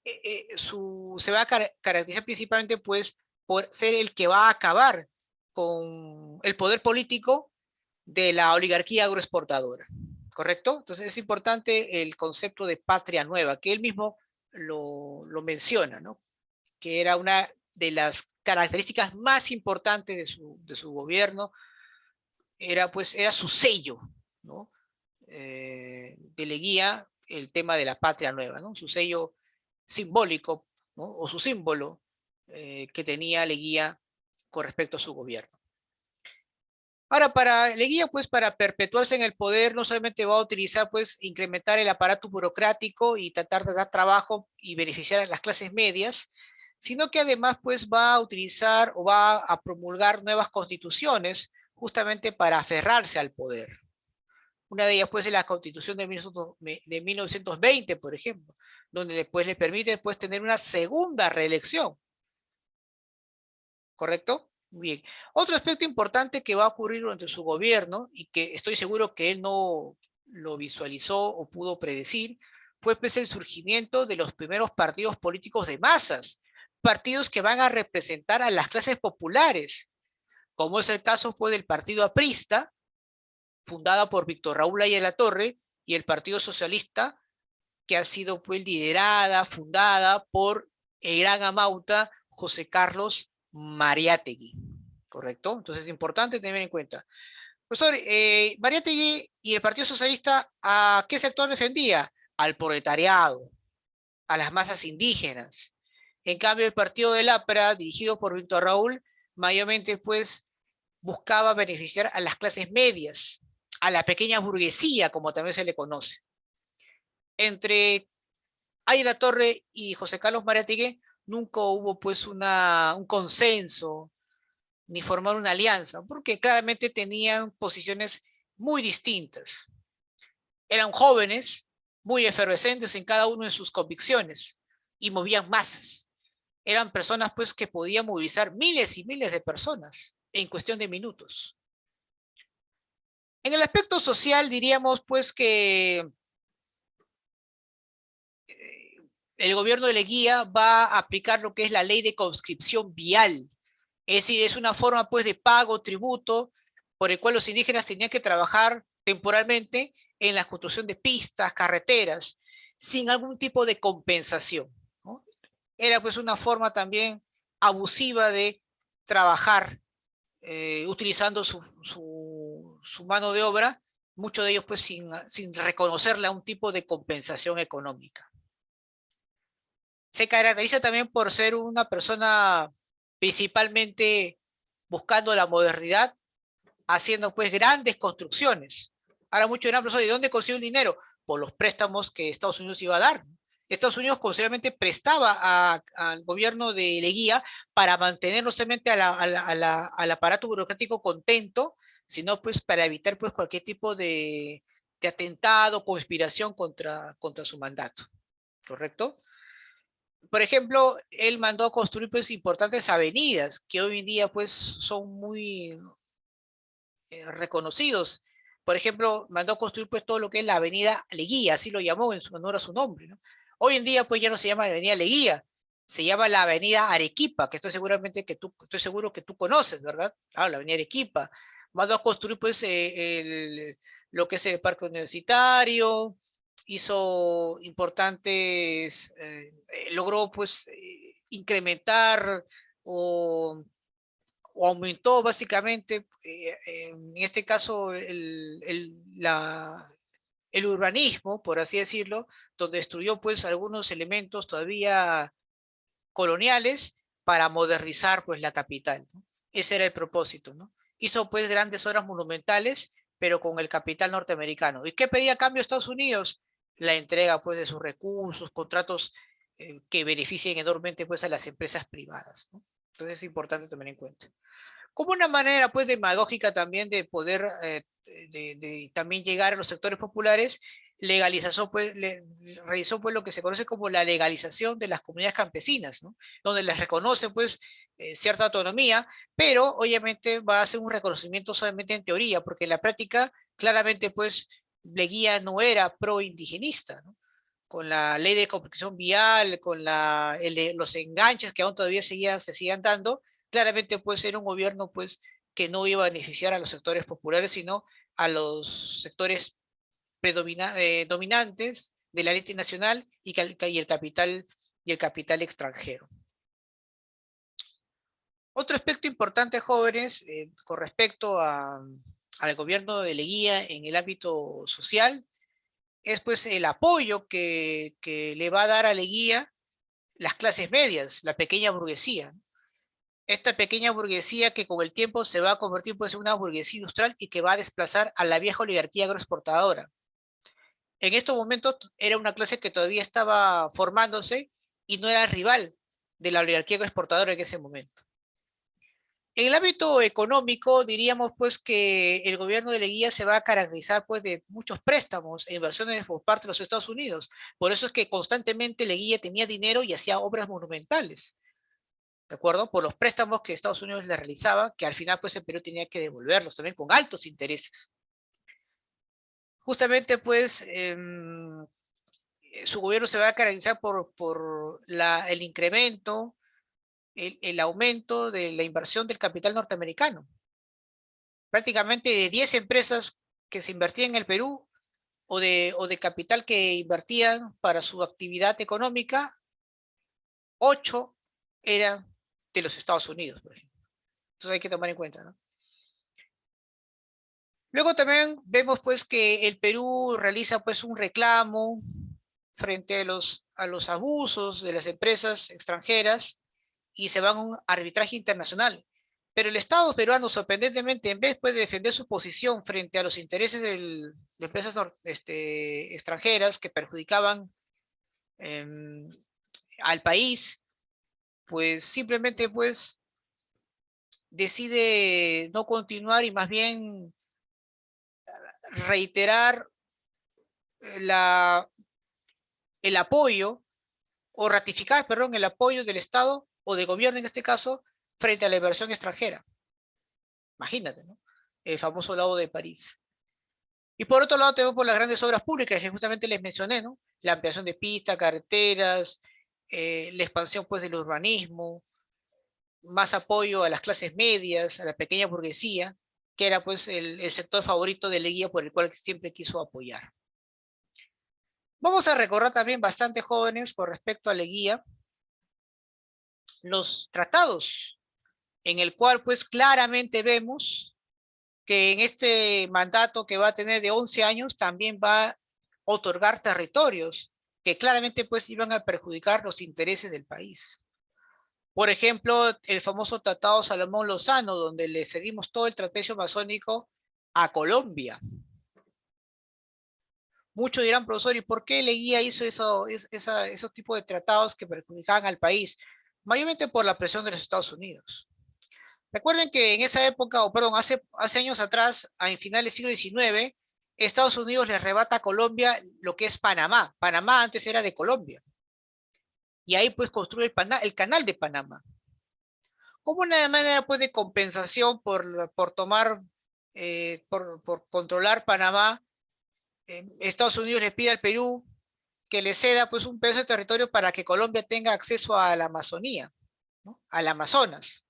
se va a caracterizar principalmente pues, por ser el que va a acabar con el poder político de la oligarquía agroexportadora. ¿Correcto? Entonces es importante el concepto de patria nueva, que él mismo lo menciona, ¿no? Que era una de las características más importantes de su gobierno, era su sello, ¿no? De Leguía, el tema de la patria nueva, ¿no? Su sello simbólico, ¿no? O su símbolo que tenía Leguía con respecto a su gobierno. Ahora, para Leguía, pues, para perpetuarse en el poder, no solamente va a utilizar, pues, incrementar el aparato burocrático y tratar de dar trabajo y beneficiar a las clases medias, sino que además, pues, va a utilizar o va a promulgar nuevas constituciones justamente para aferrarse al poder. Una de ellas, pues, es la constitución de 1920, por ejemplo, donde después le permite, pues, tener una segunda reelección. ¿Correcto? Bien. Otro aspecto importante que va a ocurrir durante su gobierno y que estoy seguro que él no lo visualizó o pudo predecir fue pues el surgimiento de los primeros partidos políticos de masas, partidos que van a representar a las clases populares, como es el caso pues del Partido Aprista, fundada por Víctor Raúl Aya la Torre, y el Partido Socialista, que ha sido pues liderada, fundada por el gran amauta José Carlos Mariátegui, ¿correcto? Entonces es importante tener en cuenta. Profesor, Mariátegui y el Partido Socialista, ¿a qué sector defendía? Al proletariado, a las masas indígenas. En cambio, el Partido del APRA, dirigido por Víctor Raúl, mayormente pues buscaba beneficiar a las clases medias, a la pequeña burguesía, como también se le conoce. Entre Aya la Torre y José Carlos Mariátegui nunca hubo pues un consenso ni formar una alianza, porque claramente tenían posiciones muy distintas. Eran jóvenes, muy efervescentes en cada uno de sus convicciones y movían masas. Eran personas pues que podían movilizar miles y miles de personas en cuestión de minutos. En el aspecto social diríamos pues que el gobierno de Leguía va a aplicar lo que es la ley de conscripción vial. Es decir, es una forma pues de pago, tributo, por el cual los indígenas tenían que trabajar temporalmente en la construcción de pistas, carreteras, sin algún tipo de compensación, ¿no? Era pues una forma también abusiva de trabajar utilizando su mano de obra, muchos de ellos pues sin reconocerle a un tipo de compensación económica. Se caracteriza también por ser una persona principalmente buscando la modernidad, haciendo pues grandes construcciones. Ahora muchos dirán, ¿de dónde consigue el dinero? Por los préstamos que Estados Unidos iba a dar. Estados Unidos considerablemente prestaba al gobierno de Leguía para mantener no solamente al aparato burocrático contento, sino pues para evitar pues cualquier tipo de atentado, conspiración contra su mandato. ¿Correcto? Por ejemplo, él mandó a construir pues importantes avenidas que hoy en día pues son muy reconocidos. Por ejemplo, mandó a construir pues todo lo que es la avenida Leguía, así lo llamó en su honor a su nombre, ¿no? Hoy en día pues ya no se llama la avenida Leguía, se llama la avenida Arequipa, que estoy seguro que tú conoces, ¿verdad? Ah, la avenida Arequipa. Mandó a construir pues lo que es el parque universitario, hizo importantes, logró pues incrementar o aumentó básicamente, en este caso, el urbanismo, por así decirlo, donde destruyó pues algunos elementos todavía coloniales para modernizar pues la capital, ¿no? Ese era el propósito, ¿no? Hizo pues grandes obras monumentales, pero con el capital norteamericano. ¿Y qué pedía a cambio Estados Unidos? La entrega pues de sus recursos, contratos que beneficien enormemente pues a las empresas privadas, ¿no? Entonces es importante tener en cuenta como una manera pues demagógica también de poder también llegar a los sectores populares, realizó pues lo que se conoce como la legalización de las comunidades campesinas, ¿no? Donde les reconoce pues cierta autonomía, pero obviamente va a ser un reconocimiento solamente en teoría, porque en la práctica claramente pues Leguía no era pro-indigenista, ¿no? Con la ley de complicación vial, con los enganches que aún todavía se siguen dando, claramente puede ser un gobierno pues que no iba a beneficiar a los sectores populares, sino a los sectores dominantes de la élite nacional y el capital extranjero. Otro aspecto importante, jóvenes, con respecto al gobierno de Leguía en el ámbito social, es pues el apoyo que le va a dar a Leguía las clases medias, la pequeña burguesía. Esta pequeña burguesía que con el tiempo se va a convertir pues, en una burguesía industrial y que va a desplazar a la vieja oligarquía agroexportadora. En estos momentos era una clase que todavía estaba formándose y no era rival de la oligarquía agroexportadora en ese momento. En el ámbito económico, diríamos pues que el gobierno de Leguía se va a caracterizar pues de muchos préstamos e inversiones por parte de los Estados Unidos. Por eso es que constantemente Leguía tenía dinero y hacía obras monumentales, ¿de acuerdo? Por los préstamos que Estados Unidos le realizaba, que al final pues el Perú tenía que devolverlos también con altos intereses. Justamente pues su gobierno se va a caracterizar por el incremento, el aumento de la inversión del capital norteamericano. Prácticamente de 10 empresas que se invertían en el Perú o de capital que invertían para su actividad económica, 8 eran de los Estados Unidos, por ejemplo. Entonces hay que tomar en cuenta, ¿no? Luego también vemos pues que el Perú realiza pues un reclamo frente a los abusos de las empresas extranjeras y se va a un arbitraje internacional. Pero el Estado peruano, sorprendentemente, en vez pues, de defender su posición frente a los intereses de empresas extranjeras que perjudicaban eh, al país, pues simplemente pues decide no continuar y más bien reiterar la, el apoyo o ratificar, perdón, el apoyo del Estado o del gobierno en este caso frente a la inversión extranjera. Imagínate, ¿no? El famoso lago de París. Y por otro lado tenemos por las grandes obras públicas que justamente les mencioné, ¿no? La ampliación de pistas, carreteras, la expansión pues del urbanismo, más apoyo a las clases medias, a la pequeña burguesía, que era pues el sector favorito de Leguía por el cual siempre quiso apoyar. Vamos a recordar también bastante jóvenes con respecto a Leguía, los tratados, en el cual pues claramente vemos que en este mandato que va a tener de 11 años también va a otorgar territorios que claramente pues iban a perjudicar los intereses del país. Por ejemplo, el famoso Tratado Salomón Lozano, donde le cedimos todo el trapecio amazónico a Colombia. Muchos dirán, profesor, ¿y por qué Leguía hizo esos tipos de tratados que perjudicaban al país? Mayormente por la presión de los Estados Unidos. Recuerden que en esa época, o perdón, hace años atrás, en finales del siglo XIX, Estados Unidos le arrebata a Colombia lo que es Panamá. Panamá antes era de Colombia. Y ahí pues construye el canal de Panamá. Como una manera pues de compensación por tomar, por controlar Panamá, Estados Unidos le pide al Perú que le ceda pues un pedazo de territorio para que Colombia tenga acceso a la Amazonía, ¿no? Al Amazonas.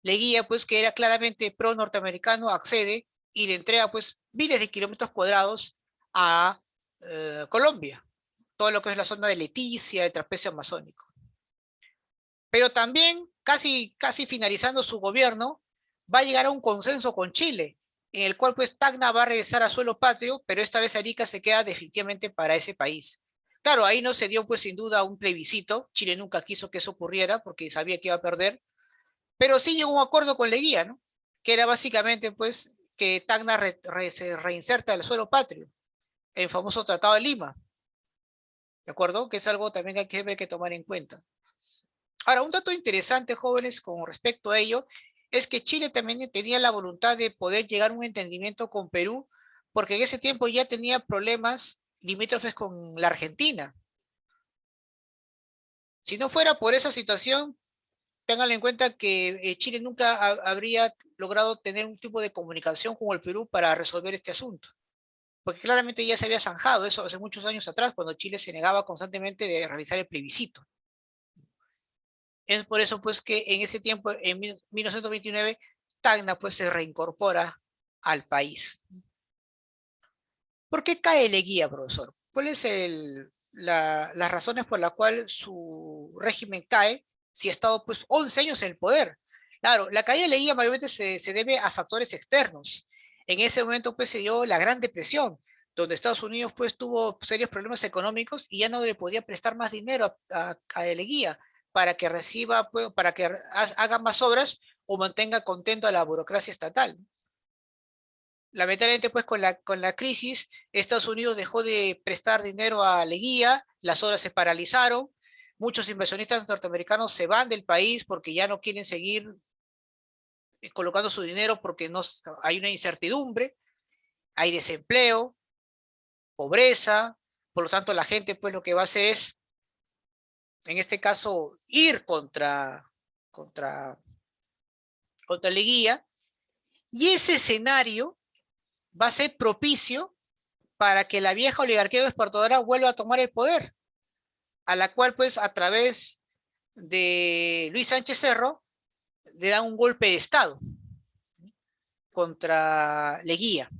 Leguía, pues, que era claramente pro-norteamericano, accede y le entrega, pues, miles de kilómetros cuadrados a Colombia, todo lo que es la zona de Leticia, el trapecio amazónico. Pero también, casi finalizando su gobierno, va a llegar a un consenso con Chile, en el cual, pues, Tacna va a regresar a suelo patrio, pero esta vez Arica se queda definitivamente para ese país. Claro, ahí no se dio, pues, sin duda, un plebiscito. Chile nunca quiso que eso ocurriera porque sabía que iba a perder, pero sí llegó a un acuerdo con Leguía, ¿no? Que era básicamente, pues, que Tacna se reinserta el suelo patrio, el famoso Tratado de Lima, ¿de acuerdo? Que es algo también que hay que tomar en cuenta. Ahora, un dato interesante, jóvenes, con respecto a ello, es que Chile también tenía la voluntad de poder llegar a un entendimiento con Perú, porque en ese tiempo ya tenía problemas limítrofes con la Argentina. Si no fuera por esa situación, tengan en cuenta que Chile nunca habría logrado tener un tipo de comunicación con el Perú para resolver este asunto, porque claramente ya se había zanjado eso hace muchos años atrás, cuando Chile se negaba constantemente de realizar el plebiscito. Es por eso pues que en ese tiempo, en 1929, Tacna pues se reincorpora al país. ¿Por qué cae Leguía, profesor? ¿Cuáles son las razones por las cuales su régimen cae si ha estado pues 11 años en el poder? Claro, la caída de Leguía mayormente se debe a factores externos. En ese momento pues se dio la Gran Depresión, donde Estados Unidos pues tuvo serios problemas económicos y ya no le podía prestar más dinero a Leguía para que reciba, pues, para que haga más obras o mantenga contento a la burocracia estatal. Lamentablemente, pues con la crisis, Estados Unidos dejó de prestar dinero a Leguía, las obras se paralizaron, muchos inversionistas norteamericanos se van del país porque ya no quieren seguir colocando su dinero porque no, hay una incertidumbre, hay desempleo, pobreza, por lo tanto la gente pues lo que va a hacer es, en este caso, ir contra, contra Leguía, y ese escenario va a ser propicio para que la vieja oligarquía exportadora vuelva a tomar el poder, a la cual pues a través de Luis Sánchez Cerro le dan un golpe de Estado contra Leguía.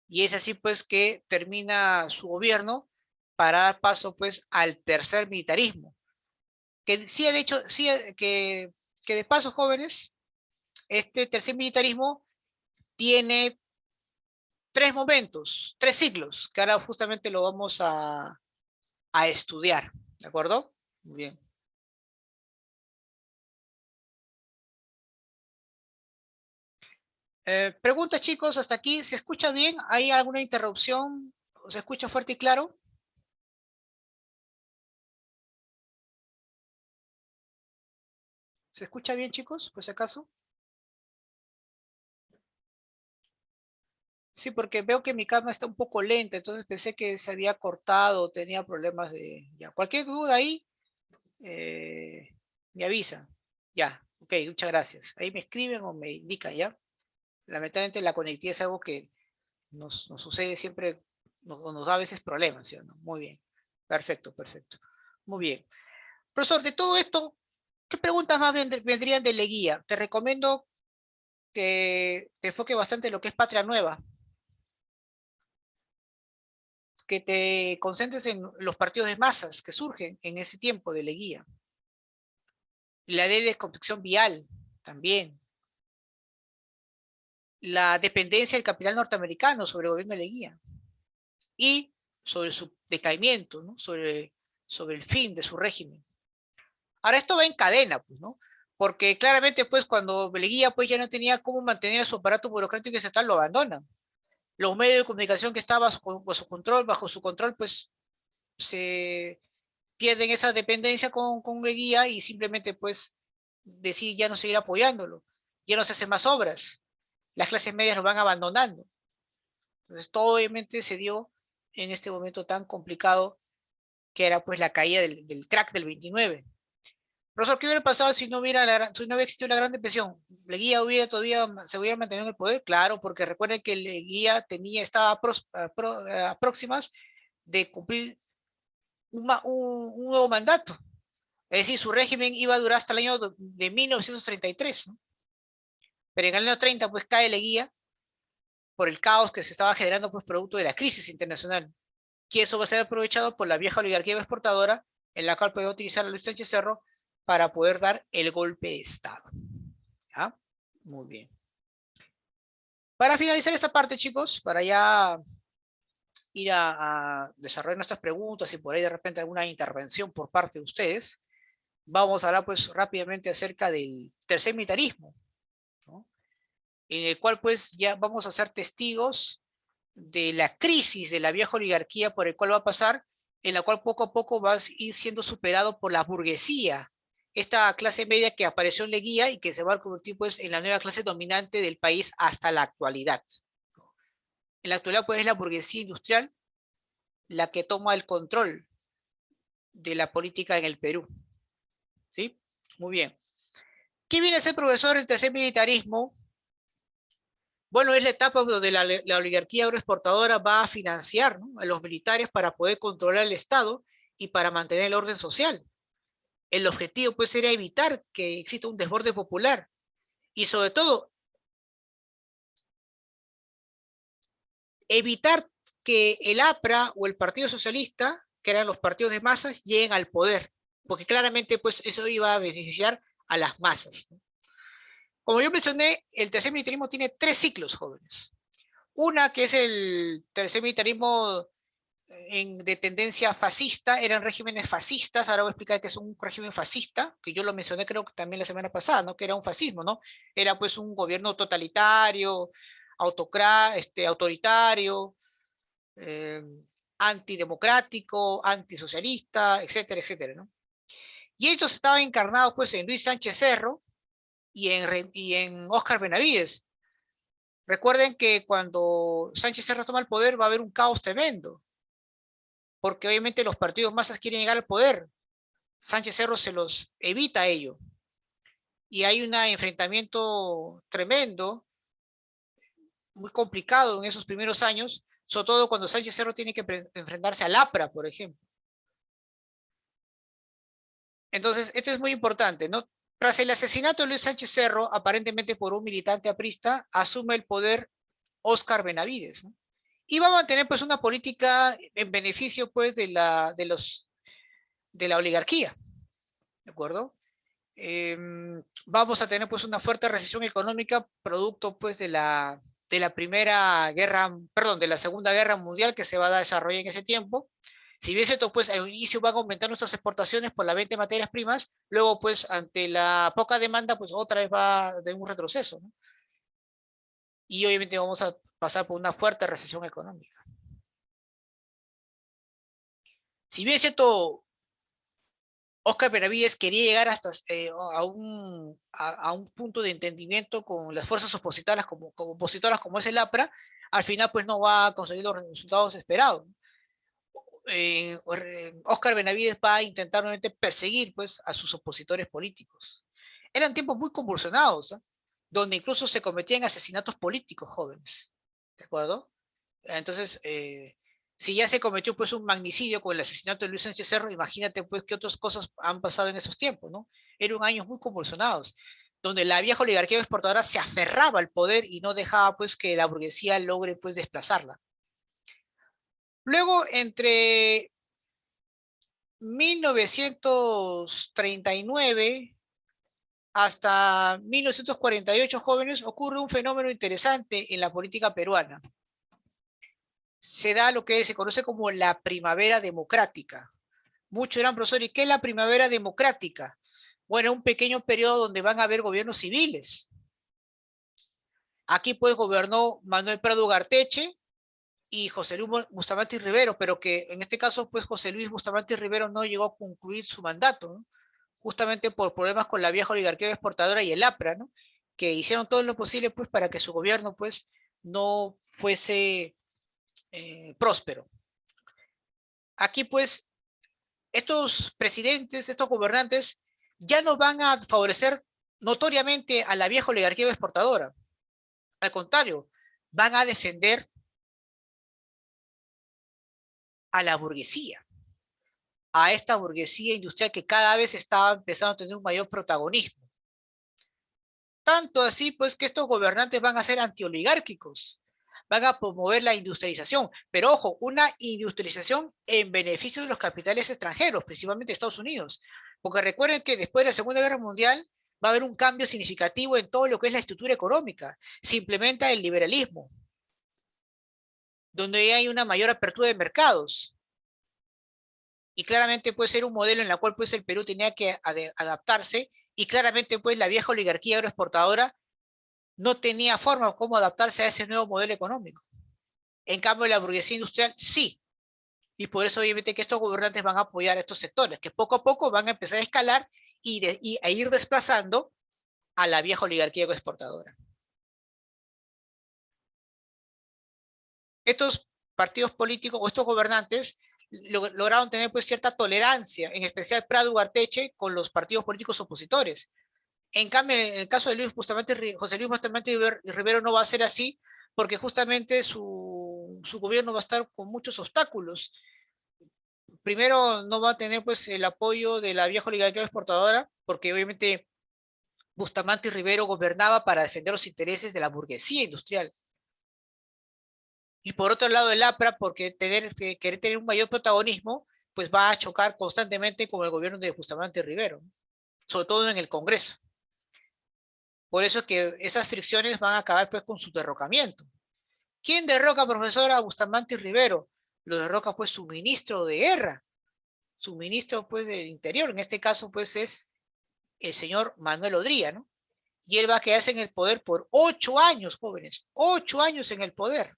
Y es así pues que termina su gobierno para dar paso pues al tercer militarismo. Que sí ha dicho, sí, que de paso, jóvenes, este tercer militarismo tiene tres momentos, tres ciclos, que ahora justamente lo vamos a estudiar, ¿de acuerdo? Muy bien. Preguntas, chicos, hasta aquí, ¿se escucha bien? ¿Hay alguna interrupción? ¿Se escucha fuerte y claro? ¿Se escucha bien, chicos, por si acaso? Sí, porque veo que mi cámara está un poco lenta, entonces pensé que se había cortado, tenía problemas de... Ya, cualquier duda ahí, eh, me avisa. Ya, ok, muchas gracias. Ahí me escriben o me indican, ¿ya? Lamentablemente la conectividad es algo que nos sucede siempre, nos da a veces problemas, ¿sí o no? Muy bien. Perfecto, perfecto. Muy bien. Profesor, de todo esto, ¿qué preguntas más vendrían de Leguía? Te recomiendo que te enfoque bastante en lo que es Patria Nueva, que te concentres en los partidos de masas que surgen en ese tiempo de Leguía. La ley de construcción vial, también. La dependencia del capital norteamericano sobre el gobierno de Leguía. Y sobre su decaimiento, ¿no? Sobre el fin de su régimen. Ahora esto va en cadena, pues, ¿no? Porque claramente, pues, cuando Leguía pues, ya no tenía cómo mantener a su aparato burocrático y estatal, lo abandona. Los medios de comunicación que estaban bajo su control, pues, se pierden esa dependencia con Leguía y simplemente, pues, decide ya no seguir apoyándolo. Ya no se hacen más obras. Las clases medias lo van abandonando. Entonces, todo obviamente se dio en este momento tan complicado que era, pues, la caída del crack del 29. Profesor, ¿qué hubiera pasado si no hubiera, si no hubiera existido la Gran Depresión? ¿Leguía hubiera todavía, se hubiera mantenido en el poder? Claro, porque recuerden que Leguía estaba próximas de cumplir un nuevo mandato. Es decir, su régimen iba a durar hasta el año de 1933, ¿no? Pero en el año 30, pues cae Leguía por el caos que se estaba generando, pues producto de la crisis internacional. Y eso va a ser aprovechado por la vieja oligarquía exportadora, en la cual puede utilizar a Luis Sánchez Cerro para poder dar el golpe de Estado. ¿Ya? Muy bien. Para finalizar esta parte, chicos, para ya ir a desarrollar nuestras preguntas y por ahí de repente alguna intervención por parte de ustedes, vamos a hablar pues rápidamente acerca del tercer militarismo, ¿no? En el cual pues ya vamos a ser testigos de la crisis de la vieja oligarquía por el cual va a pasar, en la cual poco a poco va a ir siendo superado por la burguesía, esta clase media que apareció en Leguía y que se va a convertir pues en la nueva clase dominante del país hasta la actualidad. En la actualidad pues es la burguesía industrial la que toma el control de la política en el Perú. ¿Sí? Muy bien. ¿Qué viene a ser, profesor, el tercer militarismo? Bueno, es la etapa donde la oligarquía agroexportadora va a financiar, ¿no?, a los militares para poder controlar el Estado y para mantener el orden social. El objetivo pues era evitar que exista un desborde popular y sobre todo evitar que el APRA o el Partido Socialista, que eran los partidos de masas, lleguen al poder, porque claramente pues eso iba a beneficiar a las masas, ¿no? Como yo mencioné, el tercer militarismo tiene tres ciclos, jóvenes. Una que es el tercer militarismo de tendencia fascista, eran regímenes fascistas, ahora voy a explicar que es un régimen fascista, que yo lo mencioné creo que también la semana pasada, ¿no?, que era un fascismo, ¿no? Era pues un gobierno totalitario, autoritario, eh, antidemocrático, antisocialista, etcétera, etcétera, ¿no? Y ellos estaban encarnados pues en Luis Sánchez Cerro y en Óscar Benavides. Recuerden que cuando Sánchez Cerro toma el poder va a haber un caos tremendo, porque obviamente los partidos masas quieren llegar al poder. Sánchez Cerro se los evita ello. Y hay un enfrentamiento tremendo muy complicado en esos primeros años, sobre todo cuando Sánchez Cerro tiene que enfrentarse al APRA, por ejemplo. Entonces, esto es muy importante, ¿no? Tras el asesinato de Luis Sánchez Cerro, aparentemente por un militante aprista, asume el poder Óscar Benavides, ¿no? Y va a mantener pues una política en beneficio pues de la oligarquía, ¿de acuerdo? Vamos a tener pues una fuerte recesión económica producto pues de la primera guerra, perdón, de la Segunda Guerra Mundial que se va a desarrollar en ese tiempo. Si bien esto pues al inicio van a aumentar nuestras exportaciones por la venta de materias primas, luego pues ante la poca demanda pues otra vez va a tener un retroceso, ¿no? Y obviamente vamos a pasar por una fuerte recesión económica. Si bien es cierto, Óscar Benavides quería llegar hasta a un punto de entendimiento con las fuerzas opositoras como es el APRA, al final pues no va a conseguir los resultados esperados. Óscar Benavides va a intentar nuevamente perseguir pues a sus opositores políticos. Eran tiempos muy convulsionados, ¿eh? Donde incluso se cometían asesinatos políticos jóvenes, ¿de acuerdo? Entonces, si ya se cometió pues un magnicidio con el asesinato de Luis Sánchez Cerro, imagínate pues qué otras cosas han pasado en esos tiempos, ¿no? Eran años muy convulsionados, donde la vieja oligarquía exportadora se aferraba al poder y no dejaba pues que la burguesía logre pues desplazarla. Luego, entre 1939 hasta 1948, jóvenes, ocurre un fenómeno interesante en la política peruana. Se da lo que se conoce como la primavera democrática. Muchos dirán, profesor, ¿y qué es la primavera democrática? Bueno, un pequeño periodo donde van a haber gobiernos civiles. Aquí pues gobernó Manuel Prado Ugarteche y José Luis Bustamante Rivero, pero que en este caso pues José Luis Bustamante Rivero no llegó a concluir su mandato, ¿no? Justamente por problemas con la vieja oligarquía exportadora y el APRA, ¿no? Que hicieron todo lo posible pues para que su gobierno pues no fuese próspero. Aquí pues estos presidentes, estos gobernantes, ya no van a favorecer notoriamente a la vieja oligarquía exportadora. Al contrario, van a defender a la burguesía, a esta burguesía industrial que cada vez está empezando a tener un mayor protagonismo. Tanto así, pues, que estos gobernantes van a ser antioligárquicos, van a promover la industrialización, pero ojo, una industrialización en beneficio de los capitales extranjeros, principalmente Estados Unidos, porque recuerden que después de la Segunda Guerra Mundial va a haber un cambio significativo en todo lo que es la estructura económica, se implementa el liberalismo, donde hay una mayor apertura de mercados, y claramente puede ser un modelo en el cual pues el Perú tenía que adaptarse, y claramente pues la vieja oligarquía agroexportadora no tenía forma cómo adaptarse a ese nuevo modelo económico. En cambio, la burguesía industrial sí. Y por eso obviamente que estos gobernantes van a apoyar a estos sectores, que poco a poco van a empezar a escalar y a ir desplazando a la vieja oligarquía exportadora. Estos partidos políticos o estos gobernantes lograron tener pues cierta tolerancia, en especial Prado Ugarteche, con los partidos políticos opositores. En cambio, en el caso de José Luis Bustamante Rivero no va a ser así, porque justamente su gobierno va a estar con muchos obstáculos. Primero, no va a tener pues el apoyo de la vieja oligarquía exportadora, porque obviamente Bustamante y Rivero gobernaba para defender los intereses de la burguesía industrial. Y por otro lado, el APRA, porque querer tener un mayor protagonismo, pues va a chocar constantemente con el gobierno de Bustamante y Rivero, sobre todo en el Congreso. Por eso es que esas fricciones van a acabar pues con su derrocamiento. ¿Quién derroca, profesora Bustamante y Rivero? Lo derroca pues su ministro de guerra, su ministro pues del interior, en este caso pues es el señor Manuel Odría, ¿no? Y él va a quedarse en el poder por 8 años, jóvenes, 8 años en el poder.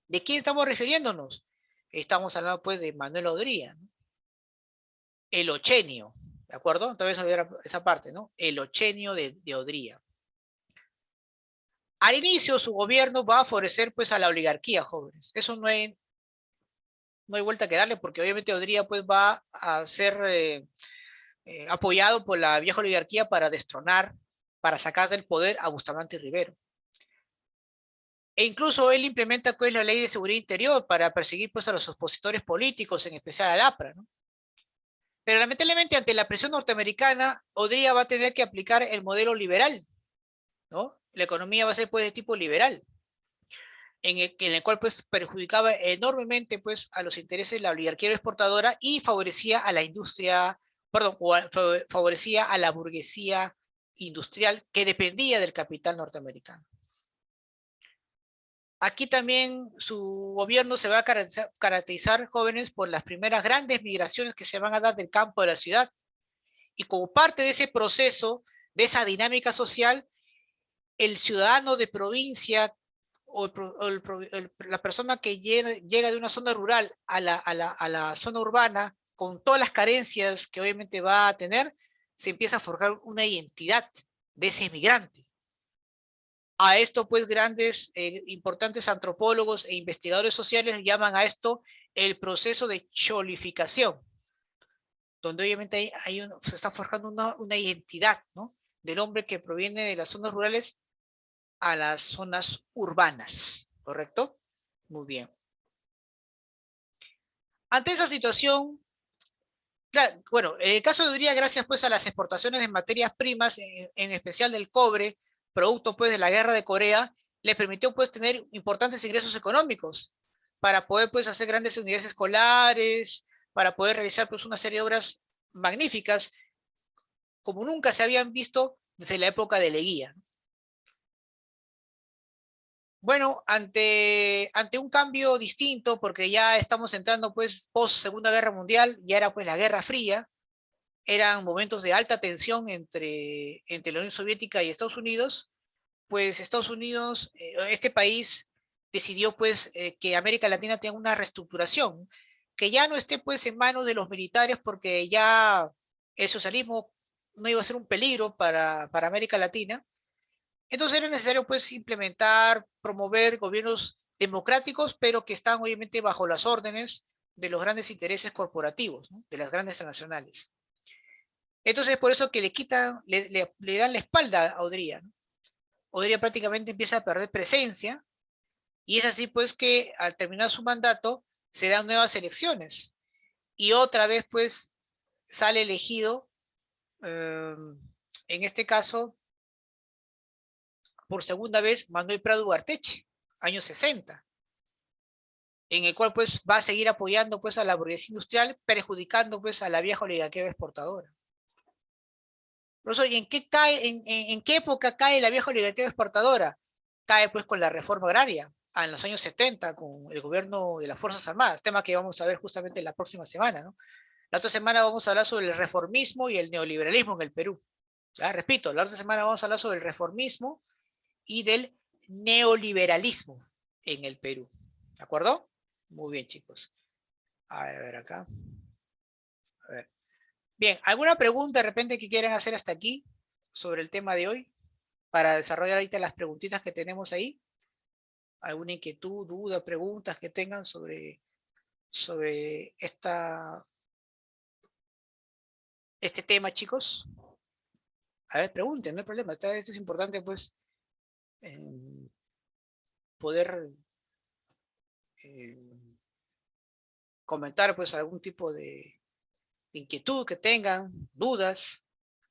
¿De quién estamos refiriéndonos? Estamos hablando pues de Manuel Odría, ¿no? El ochenio, ¿de acuerdo? Entonces ver esa parte, ¿no? El ochenio de Odría. Al inicio su gobierno va a favorecer pues a la oligarquía, jóvenes. Eso no hay vuelta que darle porque obviamente Odría pues va a ser apoyado por la vieja oligarquía para destronar, para sacar del poder a Bustamante y Rivero. E incluso él implementa pues la ley de seguridad interior para perseguir pues a los opositores políticos, en especial al APRA, ¿no? Pero lamentablemente ante la presión norteamericana, Odría va a tener que aplicar el modelo liberal, ¿no? La economía va a ser pues de tipo liberal, en el cual pues perjudicaba enormemente pues a los intereses de la oligarquía exportadora y favorecía a la industria, perdón, favorecía a la burguesía industrial que dependía del capital norteamericano. Aquí también su gobierno se va a caracterizar, jóvenes, por las primeras grandes migraciones que se van a dar del campo a la ciudad. Y como parte de ese proceso, de esa dinámica social, el ciudadano de provincia la persona que llega de una zona rural a la zona urbana, con todas las carencias que obviamente va a tener, se empieza a forjar una identidad de ese migrante. A esto, pues, grandes, importantes antropólogos e investigadores sociales llaman a esto el proceso de cholificación, donde obviamente se está forjando una identidad, ¿no? Del hombre que proviene de las zonas rurales a las zonas urbanas, ¿correcto? Muy bien. Ante esa situación, claro, bueno, en el caso de Hungría, gracias pues a las exportaciones de materias primas, en especial del cobre, producto pues de la guerra de Corea, le permitió pues tener importantes ingresos económicos para poder pues hacer grandes unidades escolares, para poder realizar pues una serie de obras magníficas como nunca se habían visto desde la época de Leguía. Bueno, ante un cambio distinto, porque ya estamos entrando pues post Segunda Guerra Mundial, ya era pues la Guerra Fría, eran momentos de alta tensión entre la Unión Soviética y Estados Unidos, pues Estados Unidos, este país decidió pues que América Latina tenga una reestructuración, que ya no esté pues en manos de los militares porque ya el socialismo no iba a ser un peligro para América Latina. Entonces era necesario pues implementar, promover gobiernos democráticos, pero que están obviamente bajo las órdenes de los grandes intereses corporativos, ¿no? De las grandes transnacionales. Entonces es por eso que le quitan, le dan la espalda a Odría, ¿no? Odría prácticamente empieza a perder presencia y es así pues que al terminar su mandato se dan nuevas elecciones y otra vez pues sale elegido, en este caso por segunda vez Manuel Prado Ugarteche, años 60, en el cual pues va a seguir apoyando pues a la burguesía industrial, perjudicando pues a la vieja oligarquía exportadora. Profesor, ¿y en qué época cae la vieja oligarquía exportadora? Cae pues con la reforma agraria, en los años 70, con el gobierno de las Fuerzas Armadas, tema que vamos a ver justamente la próxima semana, ¿no? La otra semana vamos a hablar sobre el reformismo y el neoliberalismo en el Perú. ¿Ya? Repito, la otra semana vamos a hablar sobre el reformismo y del neoliberalismo en el Perú. ¿De acuerdo? Muy bien, chicos. A ver acá. A ver. Bien, ¿alguna pregunta de repente que quieran hacer hasta aquí sobre el tema de hoy? Para desarrollar ahorita las preguntitas que tenemos ahí. ¿Alguna inquietud, duda, preguntas que tengan sobre este tema, chicos? A ver, pregunten, no hay problema. Esto es importante, pues, poder eh, comentar, pues, algún tipo de inquietud que tengan, dudas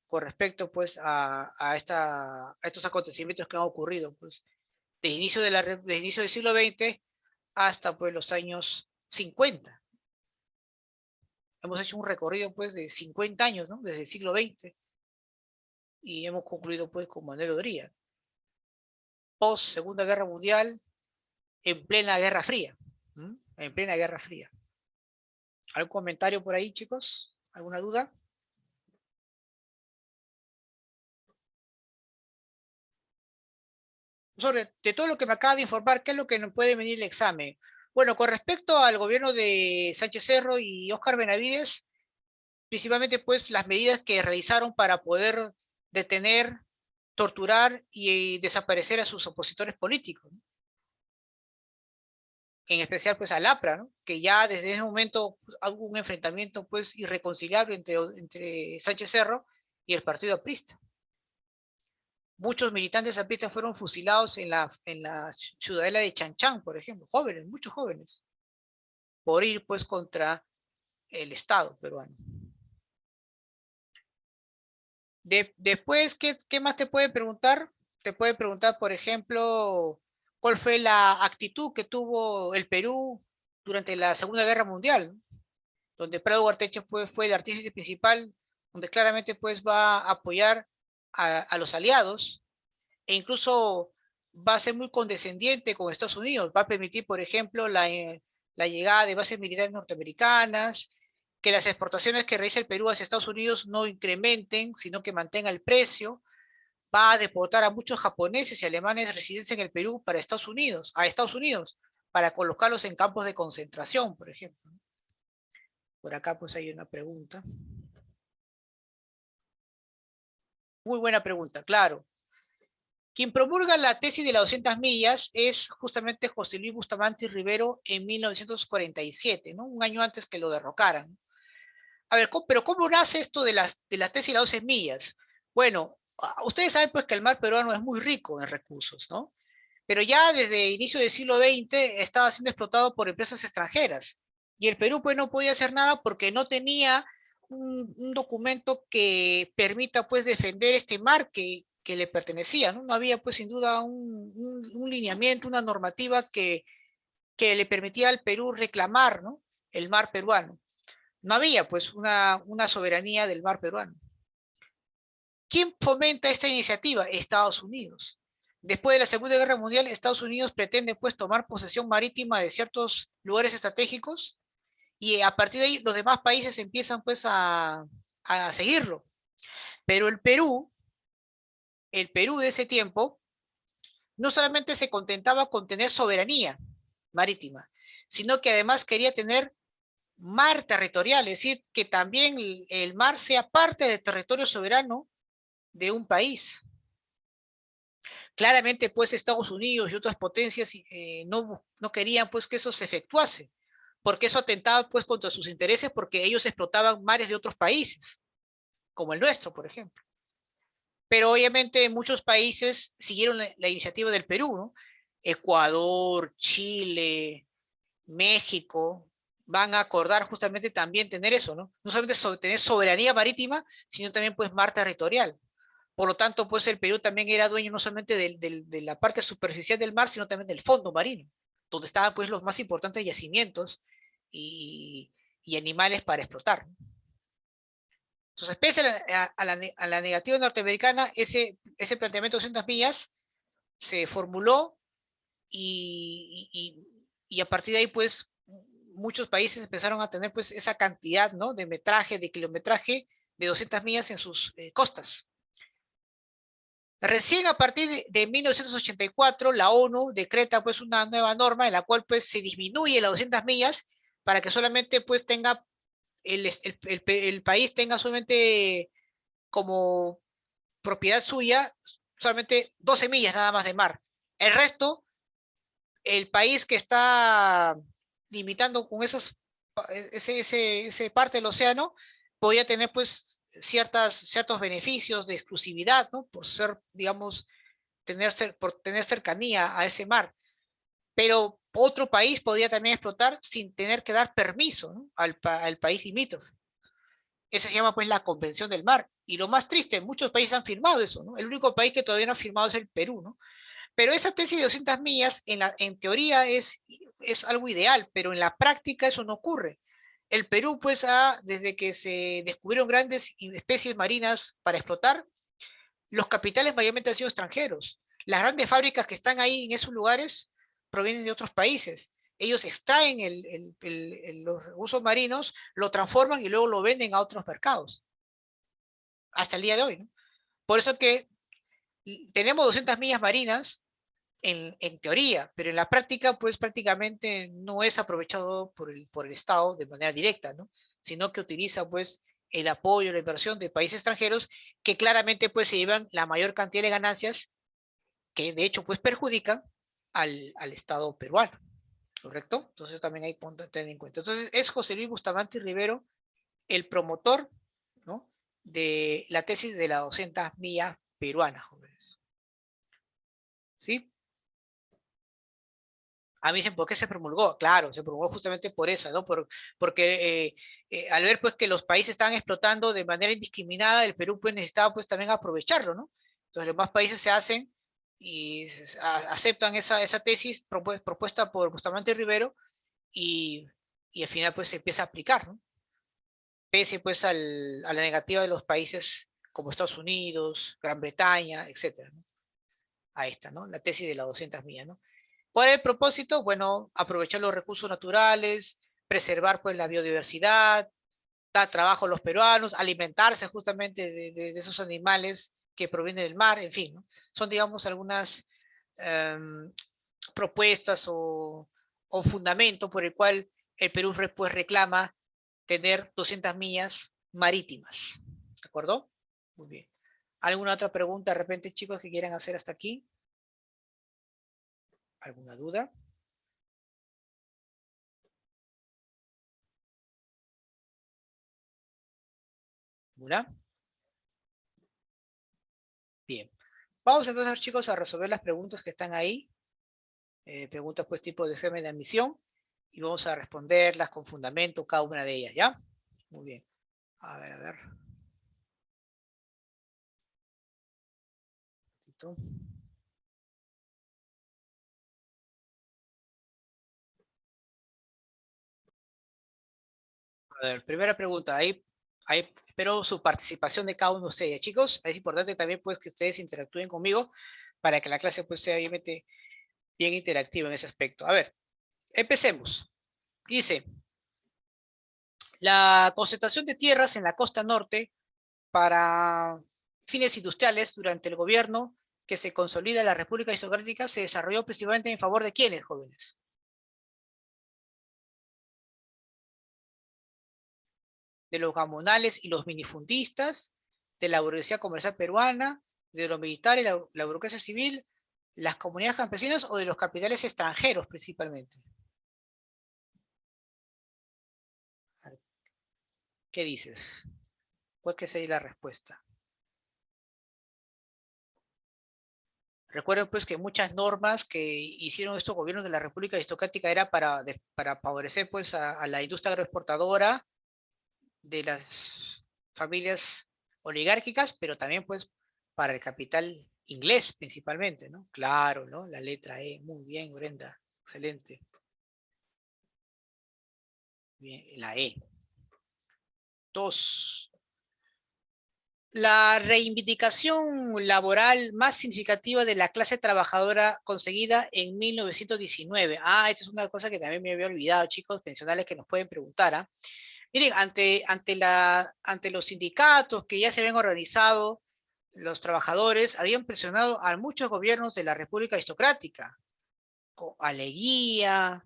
con respecto, pues, a estos acontecimientos que han ocurrido, pues, desde inicio del siglo XX hasta, pues, los años 50. Hemos hecho un recorrido, pues, de 50 años, ¿no? Desde el siglo XX y hemos concluido, pues, con Manuel Odría. Post Segunda Guerra Mundial, en plena Guerra Fría. ¿Mm? En plena Guerra Fría. ¿Algún comentario por ahí, chicos? ¿Alguna duda? De todo lo que me acaba de informar, ¿qué es lo que nos puede venir el examen? Bueno, con respecto al gobierno de Sánchez Cerro y Óscar Benavides, principalmente pues las medidas que realizaron para poder detener, torturar y desaparecer a sus opositores políticos, ¿no? En especial pues al APRA, ¿no? Que ya desde ese momento hubo un enfrentamiento pues irreconciliable entre Sánchez Cerro y el partido aprista. Muchos militantes zapatistas fueron fusilados en la ciudadela de Chanchán, por ejemplo, jóvenes, muchos jóvenes, por ir pues contra el Estado peruano. Después, ¿qué más te puede preguntar? Te puede preguntar, por ejemplo, cuál fue la actitud que tuvo el Perú durante la Segunda Guerra Mundial, ¿no? Donde Prado Ugarteche pues, fue el artífice principal, donde claramente pues, va a apoyar a los aliados e incluso va a ser muy condescendiente con Estados Unidos, va a permitir, por ejemplo, la llegada de bases militares norteamericanas, que las exportaciones que realiza el Perú hacia Estados Unidos no incrementen, sino que mantenga el precio, va a deportar a muchos japoneses y alemanes residentes en el Perú para Estados Unidos, para colocarlos en campos de concentración, por ejemplo. Por acá pues hay una pregunta. Muy buena pregunta, claro. Quien promulga la tesis de las 200 millas es justamente José Luis Bustamante y Rivero en 1947, ¿no? Un año antes que lo derrocaran. A ver, pero ¿cómo nace esto de la tesis de las 12 millas? Bueno, ustedes saben pues que el mar peruano es muy rico en recursos, ¿no? Pero ya desde inicio del siglo XX estaba siendo explotado por empresas extranjeras. Y el Perú pues no podía hacer nada porque no tenía un documento que permita pues defender este mar que le pertenecía, ¿no? No había pues sin duda un lineamiento, una normativa que le permitía al Perú reclamar, ¿no? El mar peruano. No había pues una soberanía del mar peruano. ¿Quién fomenta esta iniciativa? Estados Unidos. Después de la Segunda Guerra Mundial, Estados Unidos pretende pues tomar posesión marítima de ciertos lugares estratégicos y a partir de ahí los demás países empiezan pues a seguirlo. Pero el Perú de ese tiempo, no solamente se contentaba con tener soberanía marítima, sino que además quería tener mar territorial, es decir, que también el mar sea parte del territorio soberano de un país. Claramente, pues Estados Unidos y otras potencias no querían pues que eso se efectuase, porque eso atentaba pues contra sus intereses, porque ellos explotaban mares de otros países, como el nuestro, por ejemplo. Pero obviamente muchos países siguieron la iniciativa del Perú, ¿no? Ecuador, Chile, México, van a acordar justamente también tener eso, ¿no? No solamente tener soberanía marítima, sino también pues mar territorial. Por lo tanto, pues el Perú también era dueño no solamente de la parte superficial del mar, sino también del fondo marino, donde estaban pues los más importantes yacimientos y, y animales para explotar. Entonces, pese a la negativa norteamericana, ese planteamiento de 200 millas se formuló y a partir de ahí, pues, muchos países empezaron a tener pues esa cantidad, ¿no? De metraje, de kilometraje de 200 millas en sus costas. Recién a partir de 1984, la ONU decreta pues una nueva norma en la cual pues se disminuye las 200 millas para que solamente pues tenga el país tenga solamente como propiedad suya solamente 12 millas nada más de mar. El resto, el país que está limitando con ese parte del océano, podía tener pues ciertos beneficios de exclusividad, ¿no? Por ser, digamos, por tener cercanía a ese mar. Pero otro país podría también explotar sin tener que dar permiso, ¿no? al país limítrofe. Esa se llama pues la Convención del Mar. Y lo más triste, muchos países han firmado eso, ¿no? El único país que todavía no ha firmado es el Perú, ¿no? Pero esa tesis de 200 millas, en teoría, es algo ideal, pero en la práctica eso no ocurre. El Perú, pues, desde que se descubrieron grandes especies marinas para explotar, los capitales mayormente han sido extranjeros. Las grandes fábricas que están ahí en esos lugares provienen de otros países. Ellos extraen los recursos marinos, lo transforman y luego lo venden a otros mercados, hasta el día de hoy, ¿no? Por eso que tenemos 200 millas marinas en teoría, pero en la práctica, pues prácticamente no es aprovechado por el Estado de manera directa, ¿no? Sino que utiliza, pues, el apoyo, la inversión de países extranjeros que claramente, pues, se llevan la mayor cantidad de ganancias que, de hecho, pues, perjudican al Estado peruano, ¿correcto? Entonces también hay que tener en cuenta. Entonces, es José Luis Bustamante y Rivero el promotor, ¿no? De la tesis de las 200 millas peruanas, jóvenes. ¿sí? A mí dicen, ¿por qué se promulgó? Claro, se promulgó justamente por eso, ¿no? Porque al ver pues que los países estaban explotando de manera indiscriminada, el Perú pues necesitaba pues también aprovecharlo, ¿no? Entonces los demás países se hacen y aceptan esa tesis propuesta por Bustamante Rivero y, y al final pues se empieza a aplicar, ¿no? Pese pues a la negativa de los países como Estados Unidos, Gran Bretaña, etcétera, ¿no? Ahí está, ¿no? La tesis de las 200 millas, ¿no? ¿Cuál es el propósito? Bueno, aprovechar los recursos naturales, preservar pues la biodiversidad, dar trabajo a los peruanos, alimentarse justamente de esos animales que provienen del mar, en fin, ¿no? Son, digamos, algunas um, propuestas o fundamento por el cual el Perú pues reclama tener 200 millas marítimas. ¿De acuerdo? Muy bien. ¿Alguna otra pregunta de repente, chicos, que quieran hacer hasta aquí? ¿Alguna duda? ¿Una? Bien. Vamos entonces, chicos, a resolver las preguntas que están ahí. Preguntas, pues, tipo de examen de admisión. Y vamos a responderlas con fundamento cada una de ellas, ¿ya? Muy bien. A ver, a ver. A ver, primera pregunta. Ahí espero su participación de cada uno de ustedes, chicos. Es importante también, pues, que ustedes interactúen conmigo para que la clase, pues, sea obviamente bien interactiva en ese aspecto. A ver, empecemos. Dice, la concentración de tierras en la costa norte para fines industriales durante el gobierno que se consolida en la República Aristocrática se desarrolló principalmente en favor de quiénes, jóvenes. De los gamonales y los minifundistas, de la burguesía comercial peruana, de los militares, la burocracia civil, las comunidades campesinas o de los capitales extranjeros principalmente. ¿Qué dices? ¿Cuál que sería la respuesta? Recuerden pues que muchas normas que hicieron estos gobiernos de la República Aristocrática era para favorecer pues a la industria agroexportadora de las familias oligárquicas, pero también pues para el capital inglés principalmente, ¿no? Claro, ¿no? La letra E, muy bien, Brenda, excelente. Bien, la E. Dos. La reivindicación laboral más significativa de la clase trabajadora conseguida en 1919. Ah, esta es una cosa que también me había olvidado, chicos, pensionales que nos pueden preguntar. ¿Ah? Miren, ante los sindicatos que ya se habían organizado, los trabajadores habían presionado a muchos gobiernos de la República Aristocrática, a Leguía,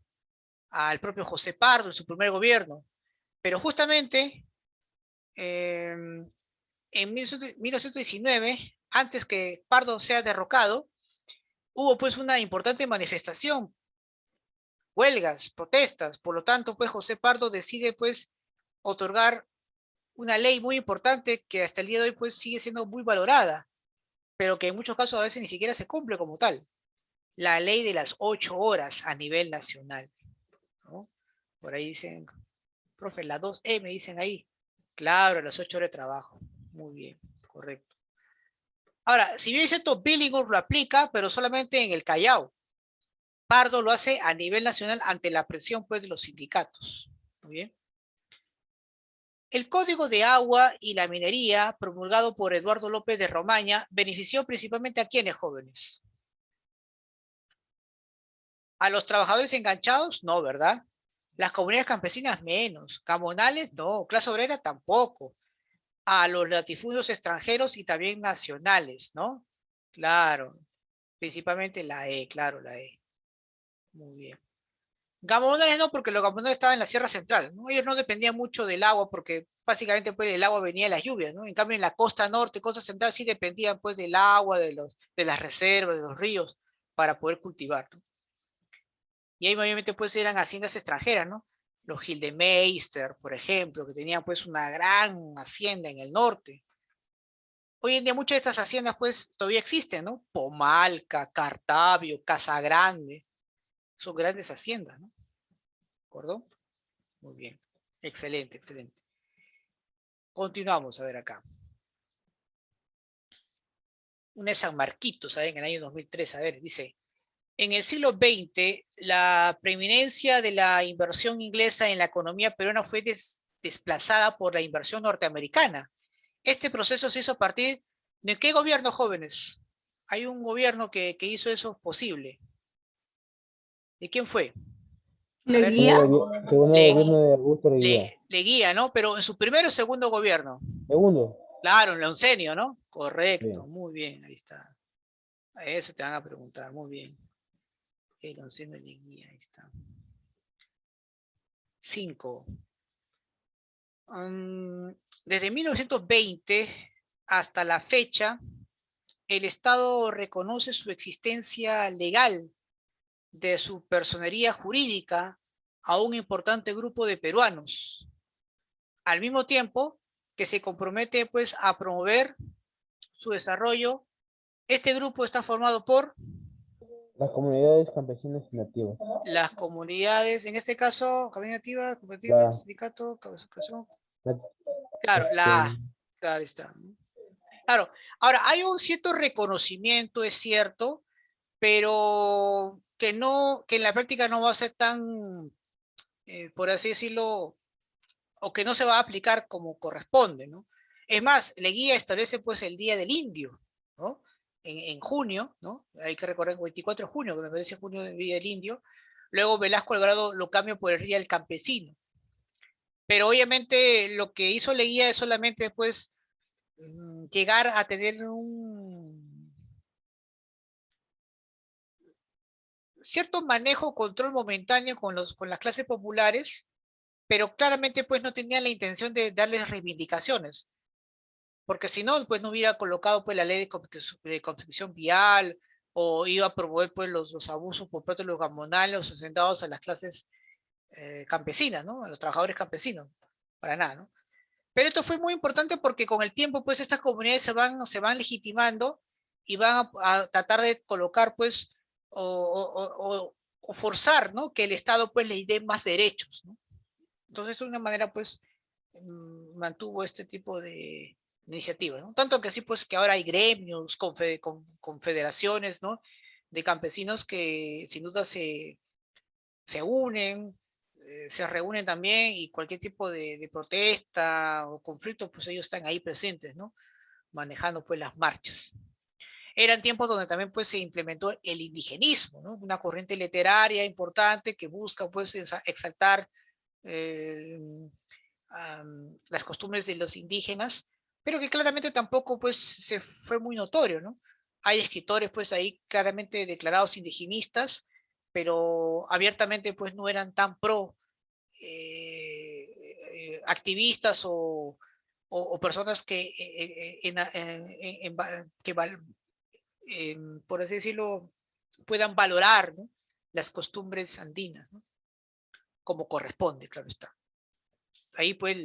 al propio José Pardo en su primer gobierno. Pero justamente eh, en 1919, antes que Pardo sea derrocado, hubo pues una importante manifestación, huelgas, protestas. Por lo tanto, pues José Pardo decide pues otorgar una ley muy importante que hasta el día de hoy pues sigue siendo muy valorada, pero que en muchos casos a veces ni siquiera se cumple como tal. La ley de las 8 horas a nivel nacional, ¿no? Por ahí dicen, profe, la 2E me dicen ahí. Claro, las 8 horas de trabajo. Muy bien, correcto. Ahora, si bien es cierto, Billingham lo aplica, pero solamente en el Callao. Pardo lo hace a nivel nacional ante la presión pues, de los sindicatos. Muy bien. El Código de Agua y la Minería, promulgado por Eduardo López de Romaña, benefició principalmente a quienes jóvenes. ¿A los trabajadores enganchados? No, ¿verdad? Las comunidades campesinas menos. Camonales, no. Clase obrera tampoco. A los latifundios extranjeros y también nacionales, ¿no? Claro. Principalmente la E, claro, la E. Muy bien. Gamonales no, porque los gamonales estaban en la Sierra Central, ¿no? Ellos no dependían mucho del agua porque básicamente pues el agua venía de las lluvias, ¿no? En cambio en la costa norte, costa central sí dependían pues del agua, de las reservas, de los ríos para poder cultivar, ¿no? Y ahí obviamente pues eran haciendas extranjeras, ¿no? Los Gildemeister, por ejemplo, que tenían pues una gran hacienda en el norte. Hoy en día muchas de estas haciendas pues todavía existen, ¿no? Pomalca, Cartavio, Casagrande, son grandes haciendas, ¿no? ¿De acuerdo? Muy bien, excelente, excelente. Continuamos, a ver acá. Una de San Marquitos, ¿saben? En el año 2003, a ver, dice, en el siglo XX, la preeminencia de la inversión inglesa en la economía peruana fue desplazada por la inversión norteamericana. Este proceso se hizo a partir de qué gobierno, jóvenes. Hay un gobierno que hizo eso posible. ¿De quién fue? A ver, ¿Leguía? Segundo le, gobierno de Augusto Leguía. le guía, ¿no? Pero en su primero o segundo gobierno. Segundo. Claro, en el oncenio, ¿no? Correcto, Bien. muy bien, ahí está. A eso te van a preguntar, muy bien. El oncenio le guía, ahí está. 5. Desde 1920 hasta la fecha, el Estado reconoce su existencia legal de su personería jurídica a un importante grupo de peruanos, al mismo tiempo que se compromete pues a promover su desarrollo. Este grupo está formado por Las comunidades campesinas y nativas. las comunidades, en este caso, comunidad nativa, cooperativas, La, sindicato, educación. la- Claro, este, claro está. Claro, ahora hay un cierto reconocimiento, es cierto, pero que no, que en la práctica no va a ser tan, por así decirlo, o que no se va a aplicar como corresponde, ¿no? Es más, Leguía establece pues el Día del Indio, ¿no? En junio, ¿no? Hay que recordar el 24 de junio, que me parece junio del Día del Indio. Luego Velasco Alvarado lo cambia por el Día del Campesino. Pero obviamente lo que hizo Leguía es solamente pues llegar a tener un cierto manejo, control momentáneo con las clases populares, pero claramente pues no tenía la intención de darles reivindicaciones, porque si no, pues no hubiera colocado pues la ley de constricción vial o iba a promover pues los abusos por parte de los gamonales asentados a las clases campesinas, ¿no? A los trabajadores campesinos, para nada, ¿no? Pero esto fue muy importante porque con el tiempo pues estas comunidades se van legitimando y van a tratar de colocar pues o forzar, ¿no? Que el Estado pues les dé más derechos, ¿no? Entonces de una manera pues mantuvo este tipo de iniciativas, ¿no? Tanto que sí pues que ahora hay gremios, confederaciones, ¿no? De campesinos que sin duda se unen, se reúnen también y cualquier tipo de protesta o conflicto, pues ellos están ahí presentes, ¿no? Manejando pues las marchas. Eran tiempos donde también pues se implementó el indigenismo, ¿no? Una corriente literaria importante que busca pues exaltar eh, las costumbres de los indígenas, pero que claramente tampoco pues se fue muy notorio, ¿no? Hay escritores pues ahí claramente declarados indigenistas, pero abiertamente pues no eran tan pro activistas o personas que, que por así decirlo, puedan valorar, ¿no? Las costumbres andinas, ¿no? Como corresponde, claro está. Ahí pues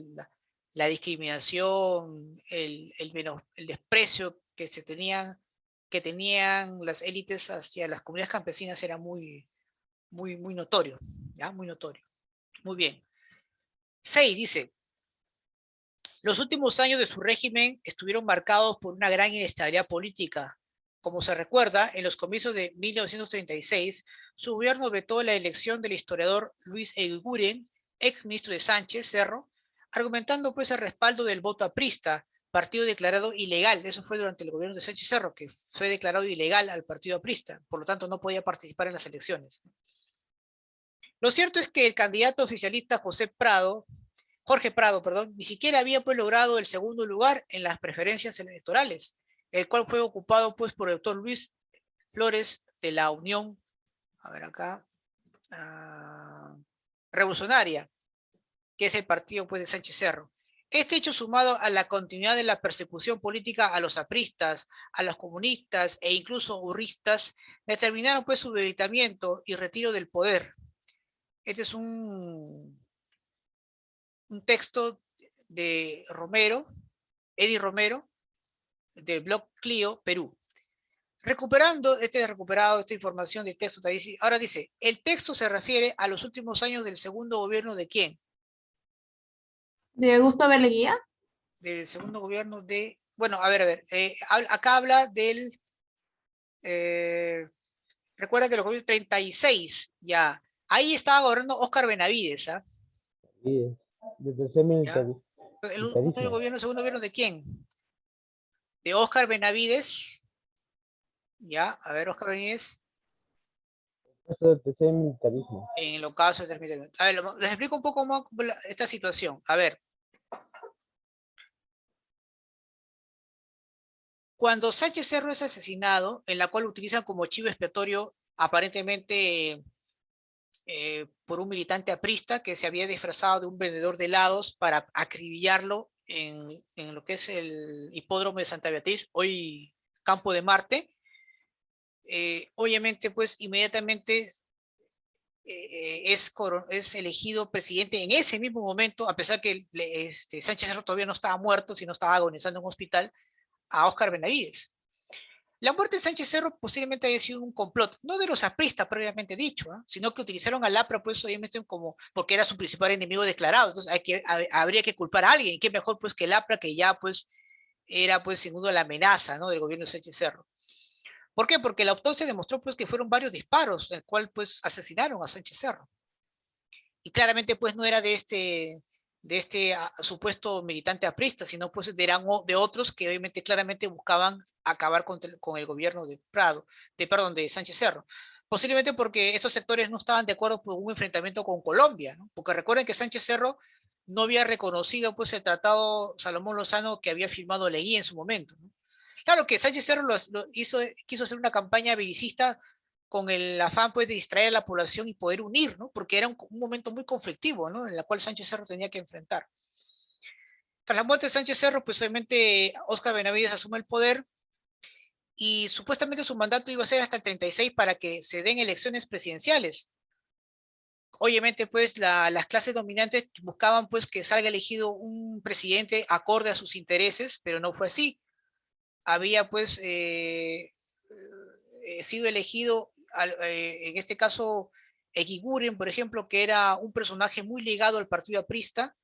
la discriminación, el desprecio que tenían las élites hacia las comunidades campesinas era muy notorio, ¿ya? Muy notorio. Muy bien. 6 dice, los últimos años de su régimen estuvieron marcados por una gran inestabilidad política. Como se recuerda, en los comicios de 1936, su gobierno vetó la elección del historiador Luis Eguiguren, ex ministro de Sánchez Cerro, argumentando pues el respaldo del voto aprista, partido declarado ilegal. Eso fue durante el gobierno de Sánchez Cerro, que fue declarado ilegal al partido aprista, por lo tanto no podía participar en las elecciones. Lo cierto es que el candidato oficialista Jorge Prado, perdón, ni siquiera había pues logrado el segundo lugar en las preferencias electorales, el cual fue ocupado pues por el doctor Luis Flores de la Unión, a ver acá, Revolucionaria, que es el partido pues de Sánchez Cerro. Este hecho sumado a la continuidad de la persecución política a los apristas, a los comunistas e incluso urristas, determinaron pues su debilitamiento y retiro del poder. Este es un texto de Romero, Eddie Romero, del blog Clio, Perú. Recuperado esta información del texto, ahora dice, el texto se refiere a los últimos años del segundo gobierno ¿de quién? ¿De Augusto Leguía? Del segundo gobierno de, bueno, a ver, acá habla del, recuerda que los gobiernos 36, ya, ahí estaba gobernando Óscar Benavides, ¿ah? Y de tercer ¿Ya? El segundo gobierno ¿de quién? De Óscar Benavides, ya, a ver, Óscar Benavides. Eso del tercer militarismo. En el ocaso de terminar. A ver, les explico un poco más esta situación. A ver. Cuando Sánchez Cerro es asesinado, en la cual lo utilizan como chivo expiatorio, aparentemente por un militante aprista que se había disfrazado de un vendedor de helados para acribillarlo en lo que es el hipódromo de Santa Beatriz, hoy Campo de Marte. Obviamente, pues inmediatamente es elegido presidente en ese mismo momento, a pesar que Sánchez Cerro todavía no estaba muerto, sino estaba agonizando en un hospital, a Óscar Benavides. La muerte de Sánchez Cerro posiblemente haya sido un complot, no de los apristas previamente dicho, sino que utilizaron al APRA, pues obviamente como, porque era su principal enemigo declarado, entonces habría que culpar a alguien, y qué mejor pues que el APRA, que ya pues era pues sin duda la amenaza, ¿no?, del gobierno de Sánchez Cerro. ¿Por qué? Porque la autopsia demostró pues que fueron varios disparos, en el cual pues asesinaron a Sánchez Cerro. Y claramente pues no era de este supuesto militante aprista, sino pues eran de otros que obviamente claramente buscaban acabar con el gobierno de de Sánchez Cerro. Posiblemente porque estos sectores no estaban de acuerdo por un enfrentamiento con Colombia, ¿no? Porque recuerden que Sánchez Cerro no había reconocido pues el tratado Salomón Lozano que había firmado Leguía en su momento, ¿no? Claro que Sánchez Cerro quiso hacer una campaña belicista con el afán pues de distraer a la población y poder unir, ¿no? Porque era un momento muy conflictivo, ¿no?, en el cual Sánchez Cerro tenía que enfrentar. Tras la muerte de Sánchez Cerro, pues obviamente Óscar Benavides asume el poder y supuestamente su mandato iba a ser hasta el 36 para que se den elecciones presidenciales. Obviamente, pues las clases dominantes buscaban pues que salga elegido un presidente acorde a sus intereses, pero no fue así. Había pues sido elegido, en este caso, Eguiguren, por ejemplo, que era un personaje muy ligado al partido aprista,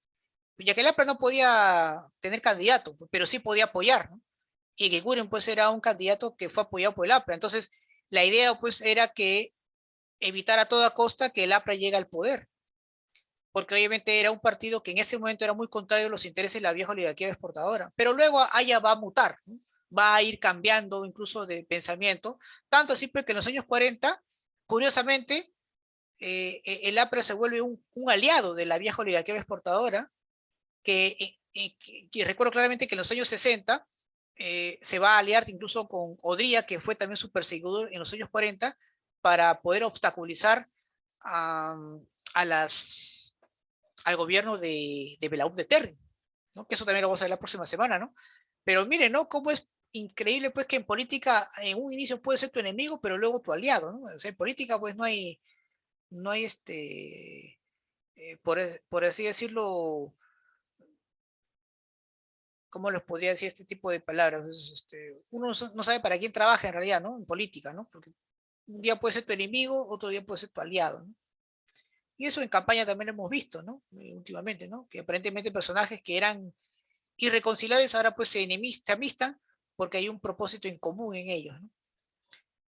ya que el APRA no podía tener candidato, pero sí podía apoyar, ¿no? Y Eguiguren pues era un candidato que fue apoyado por el APRA. Entonces, la idea pues era que evitar a toda costa que el APRA llegue al poder, porque obviamente era un partido que en ese momento era muy contrario a los intereses de la vieja oligarquía exportadora, pero luego allá va a mutar, ¿no?, va a ir cambiando incluso de pensamiento, tanto así que en los años 40, curiosamente, el APRA se vuelve un aliado de la vieja oligarquía exportadora, que recuerdo claramente que en los años 60 se va a aliar incluso con Odría, que fue también su perseguidor en los años 40, para poder obstaculizar a, a al gobierno de Belaúnde de Terry, ¿no?, que eso también lo vamos a ver la próxima semana, ¿no? Pero miren, ¿no?, cómo es increíble pues que en política en un inicio puede ser tu enemigo, pero luego tu aliado, ¿no? O sea, en política pues no hay por así decirlo, ¿cómo les podría decir este tipo de palabras? Uno no sabe para quién trabaja en realidad, ¿no?, en política, ¿no? Porque un día puede ser tu enemigo, otro día puede ser tu aliado, ¿no? Y eso en campaña también lo hemos visto, ¿no? Últimamente, ¿no? Que aparentemente personajes que eran irreconciliables ahora pues se amistan porque hay un propósito en común en ellos, ¿no?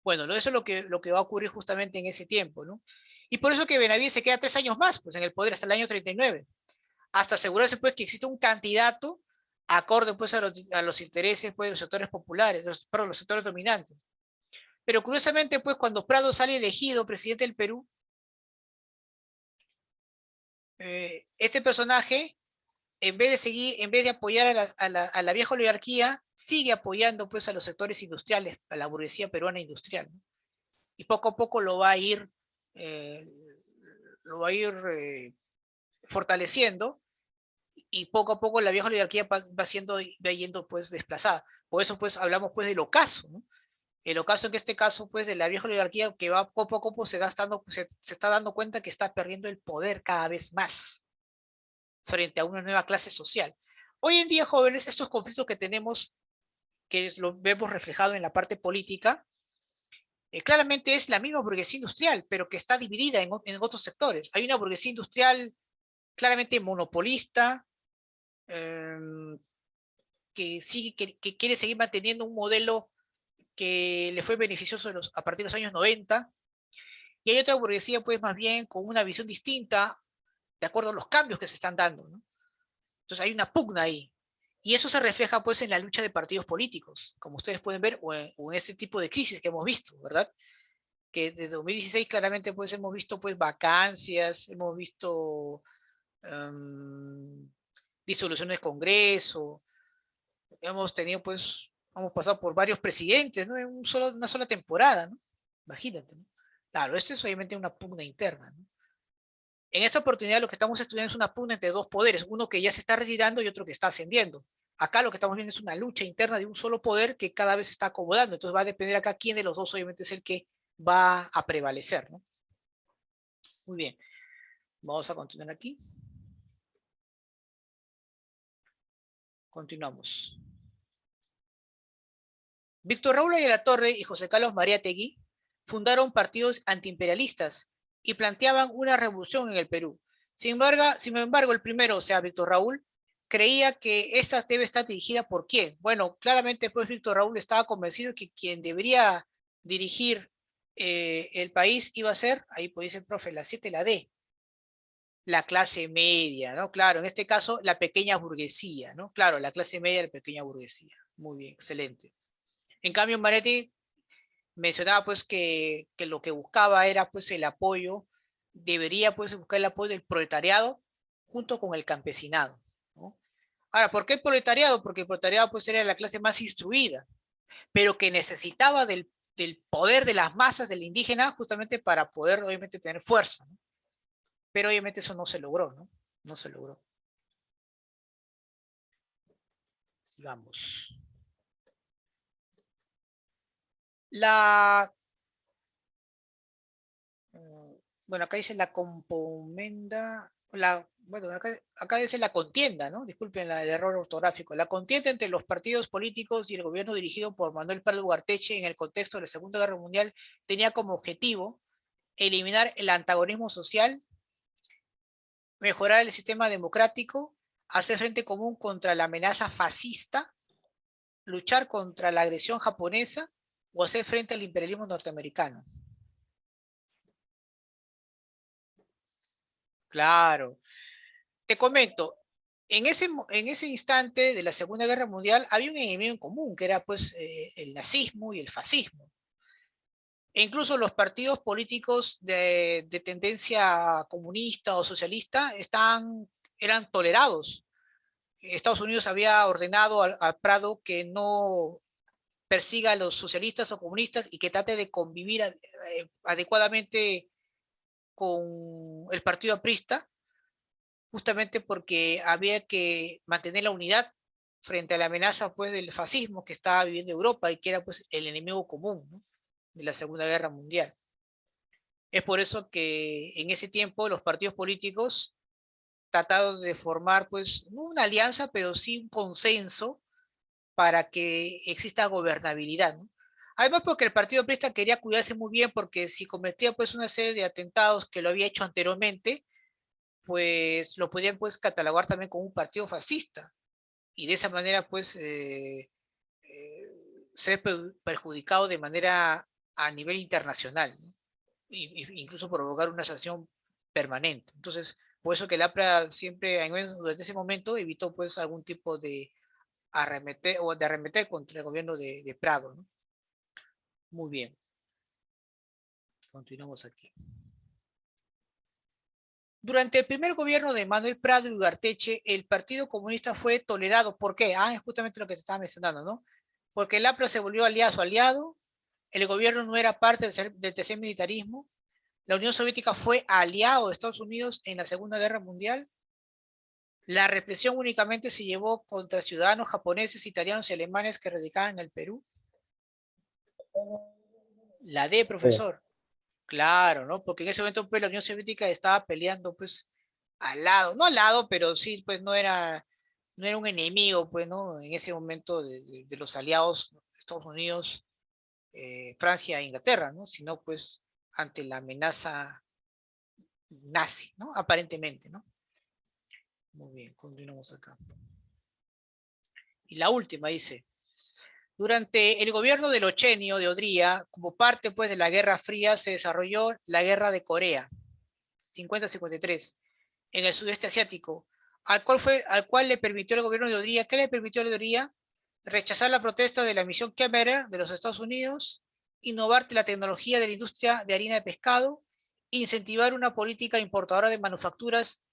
Bueno, eso es lo que va a ocurrir justamente en ese tiempo, ¿no? Y por eso que Benavides se queda 3 años más pues en el poder hasta el año 39, hasta asegurarse pues que existe un candidato acorde pues a los intereses pues de los sectores populares, perdón, los sectores dominantes. Pero curiosamente pues cuando Prado sale elegido presidente del Perú, este personaje, en vez de apoyar a la vieja oligarquía, sigue apoyando pues a los sectores industriales, a la burguesía peruana industrial, ¿no? Y poco a poco eh, lo va a ir fortaleciendo, y poco a poco la vieja oligarquía va yendo pues desplazada. Por eso pues hablamos pues del ocaso, ¿no? El ocaso en este caso pues de la vieja oligarquía que va poco a poco se está dando cuenta que está perdiendo el poder cada vez más frente a una nueva clase social. Hoy en día, jóvenes, estos conflictos que tenemos que lo vemos reflejado en la parte política, claramente es la misma burguesía industrial, pero que está dividida en otros sectores. Hay una burguesía industrial claramente monopolista, que quiere seguir manteniendo un modelo que le fue beneficioso a partir de los años 90, y hay otra burguesía pues más bien con una visión distinta de acuerdo a los cambios que se están dando, ¿no? Entonces hay una pugna ahí. Y eso se refleja pues en la lucha de partidos políticos, como ustedes pueden ver, o en este tipo de crisis que hemos visto, ¿verdad? Que desde 2016 claramente pues hemos visto pues vacancias, hemos visto disoluciones de Congreso, hemos tenido pues, hemos pasado por varios presidentes, ¿no? En una sola temporada, ¿no? Imagínate, ¿no? Claro, esto es obviamente una pugna interna, ¿no? En esta oportunidad lo que estamos estudiando es una pugna entre dos poderes, uno que ya se está retirando y otro que está ascendiendo. Acá lo que estamos viendo es una lucha interna de un solo poder que cada vez se está acomodando, entonces va a depender acá quién de los dos obviamente es el que va a prevalecer, ¿no? Muy bien, vamos a continuar aquí. Continuamos. Víctor Raúl Ayala-Torre y José Carlos Mariátegui fundaron partidos antiimperialistas y planteaban una revolución en el Perú. Sin embargo, el primero, o sea, Víctor Raúl, creía que esta debe estar dirigida por quién. Bueno, claramente pues Víctor Raúl estaba convencido que quien debería dirigir el país iba a ser, ahí pues dice el profe, la 7, la D, la clase media, ¿no? Claro, en este caso, la pequeña burguesía, ¿no? Claro, la clase media, la pequeña burguesía. Muy bien, excelente. En cambio, Maretti mencionaba pues que lo que buscaba era pues el apoyo, debería pues buscar el apoyo del proletariado junto con el campesinado, ¿no? Ahora, ¿por qué el proletariado? Porque el proletariado pues era la clase más instruida, pero que necesitaba del poder de las masas del indígena justamente para poder obviamente tener fuerza, ¿no? Pero obviamente eso no se logró, ¿no? No se logró. Sigamos. La bueno, acá dice la compomenda, bueno, acá dice la contienda, ¿no? Disculpen el error ortográfico. La contienda entre los partidos políticos y el gobierno dirigido por Manuel Prado Ugarteche en el contexto de la Segunda Guerra Mundial tenía como objetivo eliminar el antagonismo social, mejorar el sistema democrático, hacer frente común contra la amenaza fascista, luchar contra la agresión japonesa o hacer frente al imperialismo norteamericano. Claro. Te comento, en ese instante de la Segunda Guerra Mundial había un enemigo en común, que era pues el nazismo y el fascismo. E incluso los partidos políticos de tendencia comunista o socialista eran tolerados. Estados Unidos había ordenado a Prado que no persiga a los socialistas o comunistas y que trate de convivir adecuadamente con el partido aprista, justamente porque había que mantener la unidad frente a la amenaza pues del fascismo que estaba viviendo Europa y que era pues el enemigo común, ¿no? De la Segunda Guerra Mundial. Es por eso que en ese tiempo los partidos políticos trataron de formar pues no una alianza, pero sí un consenso para que exista gobernabilidad, ¿no? Además porque el Partido Aprista quería cuidarse muy bien porque si cometía pues una serie de atentados que lo había hecho anteriormente, pues lo podían pues catalogar también como un partido fascista y de esa manera pues ser perjudicado de manera a nivel internacional, ¿no? Incluso provocar una sanción permanente. Entonces, por eso que el APRA siempre, desde ese momento, evitó pues algún tipo de arremeter contra el gobierno de Prado, ¿no? Muy bien, continuamos aquí. Durante el primer gobierno de Manuel Prado y Ugarteche, el Partido Comunista fue tolerado. ¿Por qué? Es justamente lo que te estaba mencionando, ¿no? Porque el APRA se volvió su aliado, el gobierno no era parte del tercer militarismo, la Unión Soviética fue aliado de Estados Unidos en la Segunda Guerra Mundial, la represión únicamente se llevó contra ciudadanos japoneses, italianos y alemanes que radicaban en el Perú. La D, Sí. profesor. Claro, ¿no? Porque en ese momento pues, la Unión Soviética estaba peleando pues al lado, no al lado, pero sí, pues no era no era un enemigo, pues, ¿no? En ese momento de los aliados, Estados Unidos, Francia e Inglaterra, ¿no? Sino, pues, ante la amenaza nazi, ¿no? Aparentemente, ¿no? Muy bien, continuamos acá. Y la última dice, durante el gobierno del Ochenio de Odría, como parte, pues, de la Guerra Fría, se desarrolló la Guerra de Corea, 50-53, en el sudeste asiático, al cual le permitió el gobierno de Odría, ¿qué le permitió a Odría? Rechazar la protesta de la misión Kemmerer de los Estados Unidos, innovar la tecnología de la industria de harina de pescado, incentivar una política importadora de manufacturas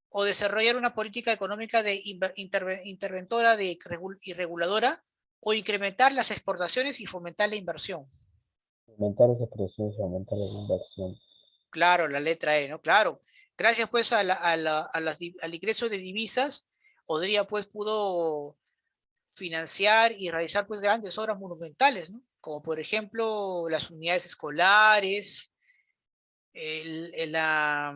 o desarrollar una política económica de interventora y reguladora o incrementar las exportaciones y fomentar la inversión. Aumentar las expresiones, aumentar la inversión. Claro, la letra E, ¿no? Claro. Gracias pues al ingreso de divisas, Odría pues pudo financiar y realizar pues grandes obras monumentales, ¿no? Como por ejemplo las unidades escolares, la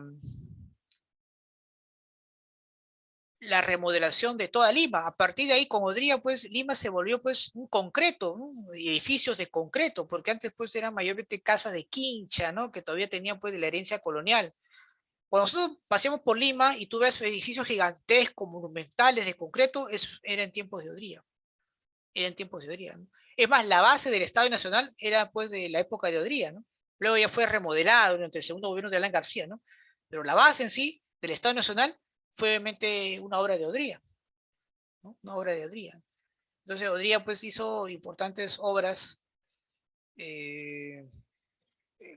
remodelación de toda Lima. A partir de ahí, con Odría, pues Lima se volvió pues un concreto, ¿no? Edificios de concreto, porque antes pues eran mayormente casas de quincha, ¿no? Que todavía tenían pues de la herencia colonial. Cuando nosotros paseamos por Lima y tú ves edificios gigantescos, monumentales de concreto, eran tiempos de Odría. Eran tiempos de Odría, ¿no? Es más, la base del Estado Nacional era pues de la época de Odría, ¿no? Luego ya fue remodelado durante el segundo gobierno de Alan García, ¿no? Pero la base en sí del Estado Nacional fue obviamente una obra de Odría, ¿no? Una obra de Odría. Entonces Odría pues hizo importantes obras eh,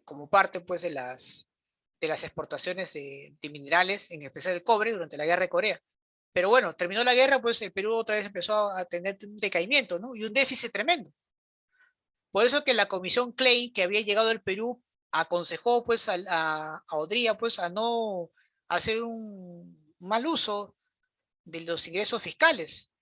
como parte pues de las exportaciones de minerales, en especial el cobre, durante la guerra de Corea. Pero bueno, terminó la guerra, pues el Perú otra vez empezó a tener un decaimiento, ¿no? Y un déficit tremendo. Por eso que la comisión Klein, que había llegado al Perú, aconsejó pues a Odría pues a no hacer un mal uso de los ingresos fiscales.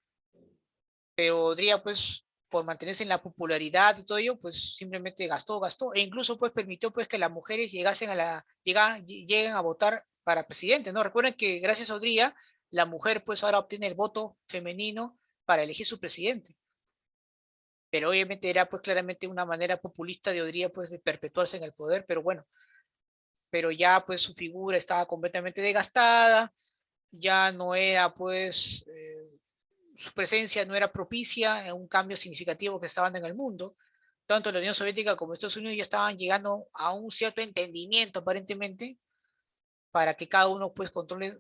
Pero Odría pues por mantenerse en la popularidad y todo ello, pues simplemente gastó, e incluso pues permitió pues que las mujeres lleguen a votar para presidente, ¿no? Recuerden que gracias a Odría, la mujer pues ahora obtiene el voto femenino para elegir su presidente. Pero obviamente era pues claramente una manera populista de Odría pues de perpetuarse en el poder, pero bueno, pero ya pues su figura estaba completamente desgastada, ya no era pues, su presencia no era propicia en un cambio significativo que estaba dando en el mundo. Tanto la Unión Soviética como Estados Unidos ya estaban llegando a un cierto entendimiento aparentemente para que cada uno pues controle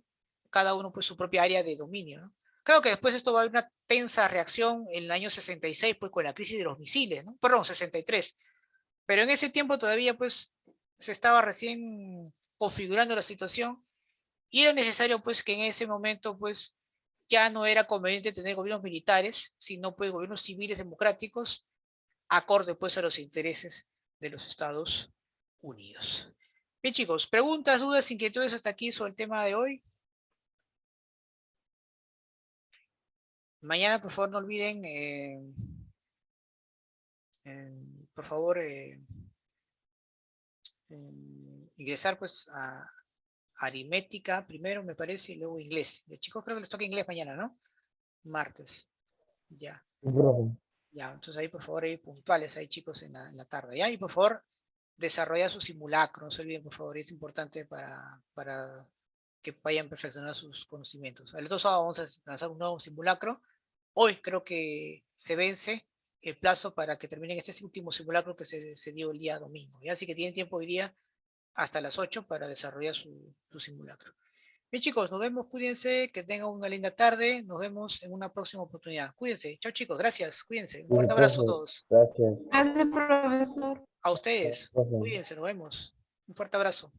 cada uno pues su propia área de dominio, ¿no? Claro que después esto va a haber una tensa reacción en el año 66 pues con la crisis de los misiles, ¿no? Perdón, 63. Pero en ese tiempo todavía pues se estaba recién configurando la situación y era necesario pues que en ese momento pues ya no era conveniente tener gobiernos militares, sino pues gobiernos civiles democráticos acorde pues a los intereses de los Estados Unidos. Bien chicos, preguntas, dudas, inquietudes hasta aquí sobre el tema de hoy. Mañana por favor no olviden, por favor, ingresar pues a aritmética primero me parece y luego inglés. Los chicos creo que les toca inglés mañana, ¿no? Martes. Ya. Sí, profe. Ya, entonces ahí por favor, ahí puntuales, ahí chicos en la tarde, ¿ya? Y por favor, desarrollar su simulacro, no se olviden por favor, es importante para que vayan perfeccionando sus conocimientos. El otro sábado vamos a lanzar un nuevo simulacro. Hoy creo que se vence el plazo para que terminen este último simulacro que se dio el día domingo, ¿ya? Así que tienen tiempo hoy día hasta las 8 para desarrollar su simulacro. Bien chicos, nos vemos, cuídense, que tengan una linda tarde, nos vemos en una próxima oportunidad. Cuídense, chao chicos, gracias, cuídense, un Sí, fuerte abrazo a profe. todos. Gracias. Gracias, profesor. A Chao, ustedes, profe. cuídense, nos vemos. Un fuerte abrazo.